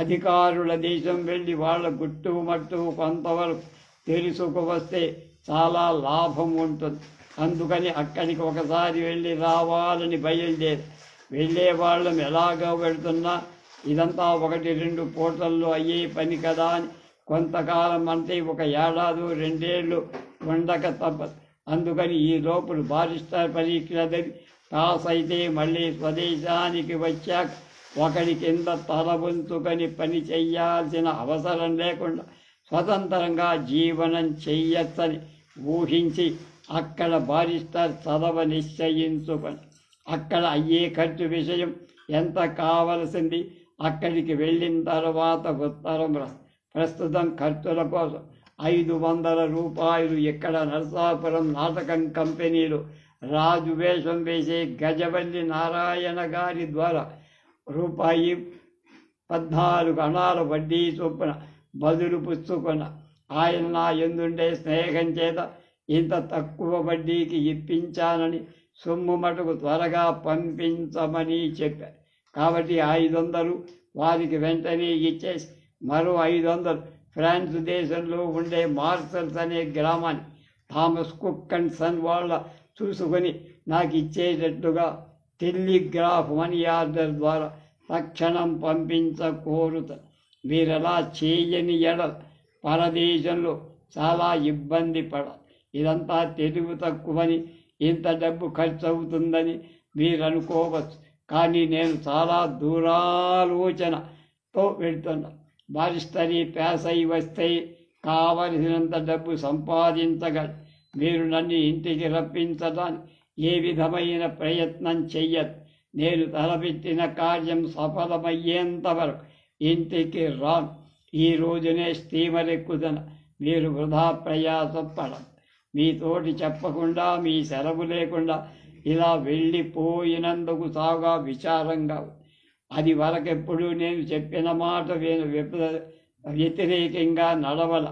అధికారుల దేశం వెళ్ళి వాళ్ళ గుట్టుమట్టు కొంతవరకు తెలుసుకువస్తే చాలా లాభం ఉంటుంది. అందుకని అక్కడికి ఒకసారి వెళ్ళి రావాలని బయలుదేరి వెళ్ళే వాళ్ళం ఎలాగో వెళుతున్నా ఇదంతా 1-2 పూటల్లో అయ్యే పని కదా అని కొంతకాలం అంటే 1 ఏడాది 2 ఏళ్ళు ఉండక తప్పదు. అందుకని ఈ లోపల బారిస్టర్ పరీక్ష టాస్ అయితే మళ్ళీ స్వదేశానికి వచ్చాక ఒకడి కింద తలవంచుకొని పని చెయ్యాల్సిన అవసరం లేకుండా స్వతంత్రంగా జీవనం చెయ్యొచ్చని ఊహించి అక్కడ బారిస్టర్ చదవ నిశ్చయించుకొని అక్కడ అయ్యే ఖర్చు విషయం ఎంత కావలసింది అక్కడికి వెళ్ళిన తర్వాత ఉత్తరం ప్రస్తుతం ఖర్చుల కోసం 500 రూపాయలు ఇక్కడ నరసాపురం నాటకం కంపెనీలో రాజు వేషం వేసే గజవల్లి నారాయణ గారి ద్వారా రూపాయి 14 అణాల వడ్డీ చొప్పున బదులు పుచ్చుకున్న ఆయన నా ఎందుండే స్నేహం చేత ఇంత తక్కువ వడ్డీకి ఇప్పించానని సొమ్ము మటుకు త్వరగా పంపించమని చెప్పారు. కాబట్టి 500 వారికి వెంటనే ఇచ్చేసి మరో 500 ఫ్రాన్స్ దేశంలో ఉండే మార్సల్స్ అనే గ్రామాన్ని థామస్ కుక్ అండ్ సన్ వాళ్ళ చూసుకొని నాకు ఇచ్చేటట్టుగా టెలిగ్రాఫ్ మనీ ఆర్డర్ ద్వారా తక్షణం పంపించకోరుతాను. మీరలా చేయని ఎడల పరదేశంలో చాలా ఇబ్బంది పడాలి. ఇదంతా తెలివి తక్కువని ఇంత డబ్బు ఖర్చు అవుతుందని మీరు అనుకోవచ్చు. కానీ నేను చాలా దూరాలోచనతో వెళ్తున్నా. బారిస్టరీ పాస్ అయి వస్తే కావలసినంత డబ్బు సంపాదించగలరు. మీరు నన్ను ఇంటికి రప్పించడానికి ఏ విధమైన ప్రయత్నం చెయ్యదు. నేను తలపెట్టిన కార్యం సఫలమయ్యేంత వరకు ఇంటికి రాను. ఈ రోజునే స్టీమర్ ఎక్కుతున్న మీరు వృధా ప్రయాసపడదు. మీతోటి చెప్పకుండా మీ సెలవు లేకుండా ఇలా వెళ్ళిపోయినందుకు సాగా విచారంగా అది వరకెప్పుడు నేను చెప్పిన మాట వ్యతిరేకంగా నడవల.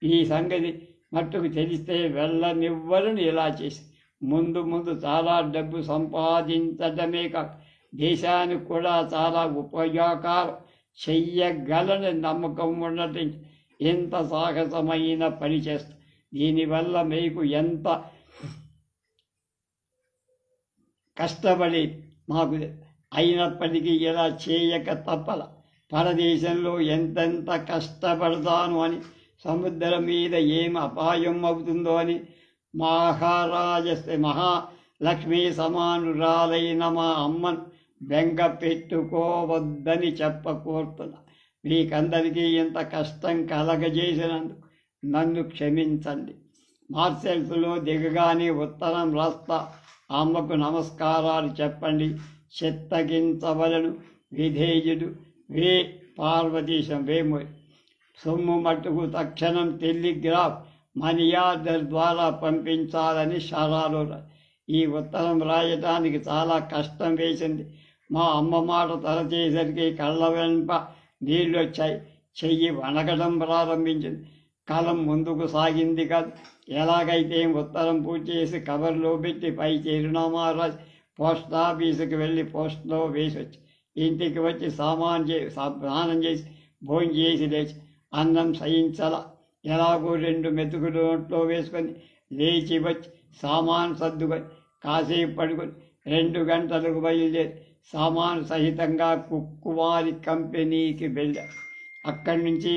ఈ సంగతి మట్టుకు తెలిస్తే వెళ్ళనివ్వరని ఇలా చేసి ముందు ముందు చాలా డబ్బు సంపాదించడమే కాక దేశానికి కూడా చాలా ఉపయోగాలు చెయ్యగలని నమ్మకం ఉండటం ఎంత సాహసమైన పని చేస్తా. దీనివల్ల మీకు ఎంత కష్టపడి మాకు అయినప్పటికీ ఇలా చేయక తప్పల. పరదేశంలో ఎంతెంత కష్టపడతాను అని సముద్రం మీద ఏమి అపాయం అవుతుందో అని మహాలక్ష్మీ సమానురాలైన మా అమ్మను బెంగ పెట్టుకోవద్దని చెప్పకోరుతున్నా. మీకందరికీ ఇంత కష్టం కలగజేసినందుకు నన్ను క్షమించండి. మార్సెల్స్లో దిగగానే ఉత్తరం రాస్తా. అమ్మకు నమస్కారాలు చెప్పండి. చిత్తగించవలను. విధేయుడు వే పార్వతీశం వేమూరి. సొమ్ము మట్టుకు తక్షణం టెలిగ్రాఫ్ మనీ ఆర్డర్ ద్వారా పంపించాలని షరాలో. ఈ ఉత్తరం రాయటానికి చాలా కష్టం వేసింది. మా అమ్మ మాట తలచేసరికి కళ్ళ వెంప నీళ్ళు వచ్చాయి. చెయ్యి వణకడం ప్రారంభించింది. కాలం ముందుకు సాగింది కాదు. ఎలాగైతే ఉత్తరం పూర్తి చేసి కవర్లో పెట్టి పై చిరునామా రాసి పోస్ట్ ఆఫీసుకి వెళ్ళి పోస్ట్లో వేసి వచ్చి ఇంటికి వచ్చి స్నానం చేసి భోజనం చేసి లేచి అన్నం సహించాల. ఎలాగో 2 మెతుకులు నోట్లో వేసుకొని లేచి వచ్చి సామాను సర్దుకొని కాసేపు పడుకొని 2 గంటలకు బయలుదేరి సామాను సహితంగా కుక్కువారి కంపెనీకి వెళ్ళారు. అక్కడి నుంచి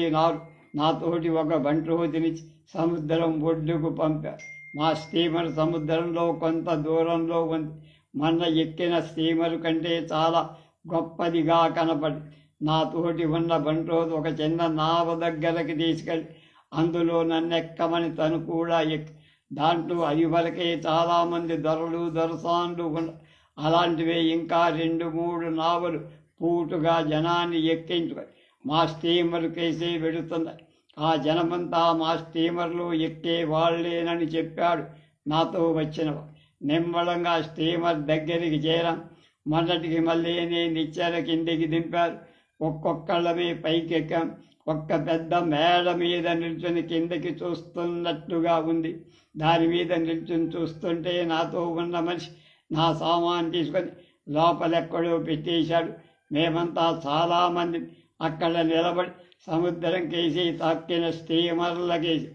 నాతోటి ఒక బంట్రోతినిచ్చి సముద్రం ఒడ్డుకు పంపారు. మా స్టీమర్ సముద్రంలో కొంత దూరంలో ఉంది. మొన్న ఎక్కిన స్టీమర్ కంటే చాలా గొప్పదిగా కనపడి నాతోటి ఉన్న బంట్రోజు ఒక చిన్న నావ దగ్గరకు తీసుకెళ్ళి అందులో నన్నెక్కమని తను కూడా ఎక్కి దాంట్లో అది వరకే చాలామంది దొరసాన్లు అలాంటివే ఇంకా 2-3 నావలు పూటుగా జనాన్ని ఎక్కించుకొని మా స్టీమర్ కేసే వెడుతున్నాయి. ఆ జనమంతా మా స్టీమర్లో ఎక్కే వాళ్ళేనని చెప్పాడు నాతో వచ్చినవాడు. నిమ్మళంగా స్టీమర్ దగ్గరికి చేరాం. మొన్నటికి మళ్ళీ నిచ్చెన కిందికి దింపారు. ఒక్కొక్కళ్ళమే పైకెక్కాం. ఒక్క పెద్ద మేడ మీద నిల్చుని కిందకి చూస్తున్నట్టుగా ఉంది. దాని మీద నిల్చుని చూస్తుంటే నాతో ఉన్న మనిషి నా సామాను తీసుకొని లోపలెక్కడో పెట్టేశాడు. మేమంతా చాలామంది అక్కడ నిలబడి సముద్రం కేసి తక్కిన స్టీమర్లకేసి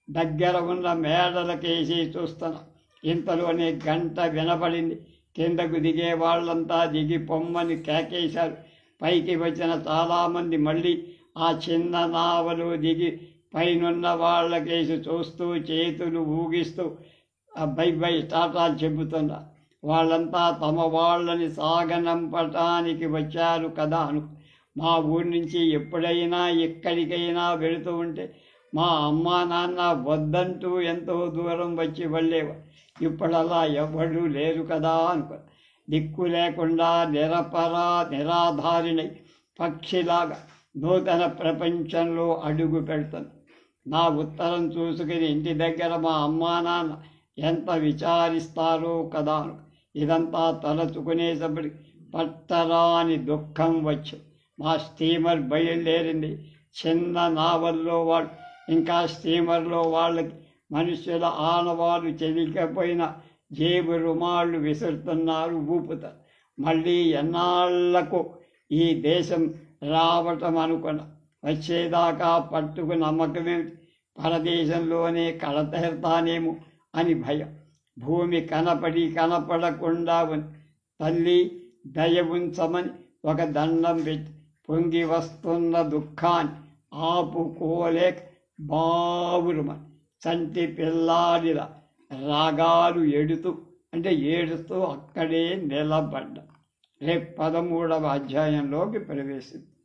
దగ్గర ఉన్న మేడలకేసి చూస్తున్నాం. ఇంతలోనే గంట వినపడింది. కిందకు దిగే వాళ్ళంతా దిగి పొమ్మని కేకేశారు. పైకి వచ్చిన చాలామంది మళ్ళీ ఆ చిన్న నావలు దిగి పైనున్న వాళ్ళకేసి చూస్తూ చేతులు ఊగిస్తూ బై టాటా చెబుతున్నారు. వాళ్ళంతా తమ వాళ్ళని సాగనంపటానికి వచ్చారు కదా మా ఊరి నుంచి ఎప్పుడైనా ఎక్కడికైనా వెళుతూ ఉంటే మా అమ్మా నాన్న వద్దంటూ ఎంతో దూరం వచ్చి వెళ్ళేవారు. ఇప్పుడలా ఎవడూ లేరు కదా దిక్కు లేకుండా నిరాధారిణై పక్షిలాగా నూతన ప్రపంచంలో అడుగు పెడతాను. నా ఉత్తరం చూసుకుని ఇంటి దగ్గర మా అమ్మా నాన్న ఎంత విచారిస్తారో కదా ఇదంతా తలచుకునేసరికి పట్టరాని దుఃఖం వచ్చి మా స్టీమర్ బయలుదేరింది. చిన్న నావల్లో వాళ్ళు ఇంకా స్టీమర్లో వాళ్ళకి మనుషుల ఆనవాళ్ళు చెలికపోయిన జేబు రుమాళ్ళు విసురుతున్నారు, ఊపుతారు. మళ్ళీ ఎన్నాళ్లకు ఈ దేశం రావటం అనుకున్న వచ్చేదాకా పట్టుకు నమ్మకమేమిటి, పరదేశంలోనే కళతెరతానేమో అని భయం. భూమి కనపడకుండా తల్లి దయ ఉంచమని ఒక దండం పెట్టి పొంగి వస్తున్న దుఃఖాన్ని ఆపుకోలేక బావురుమని చంటి పిల్లాడిలా రాగాలు ఏడుస్తూ అక్కడే నిలబడ్డ. రేపు 13వ అధ్యాయంలోకి ప్రవేశిద్దాం.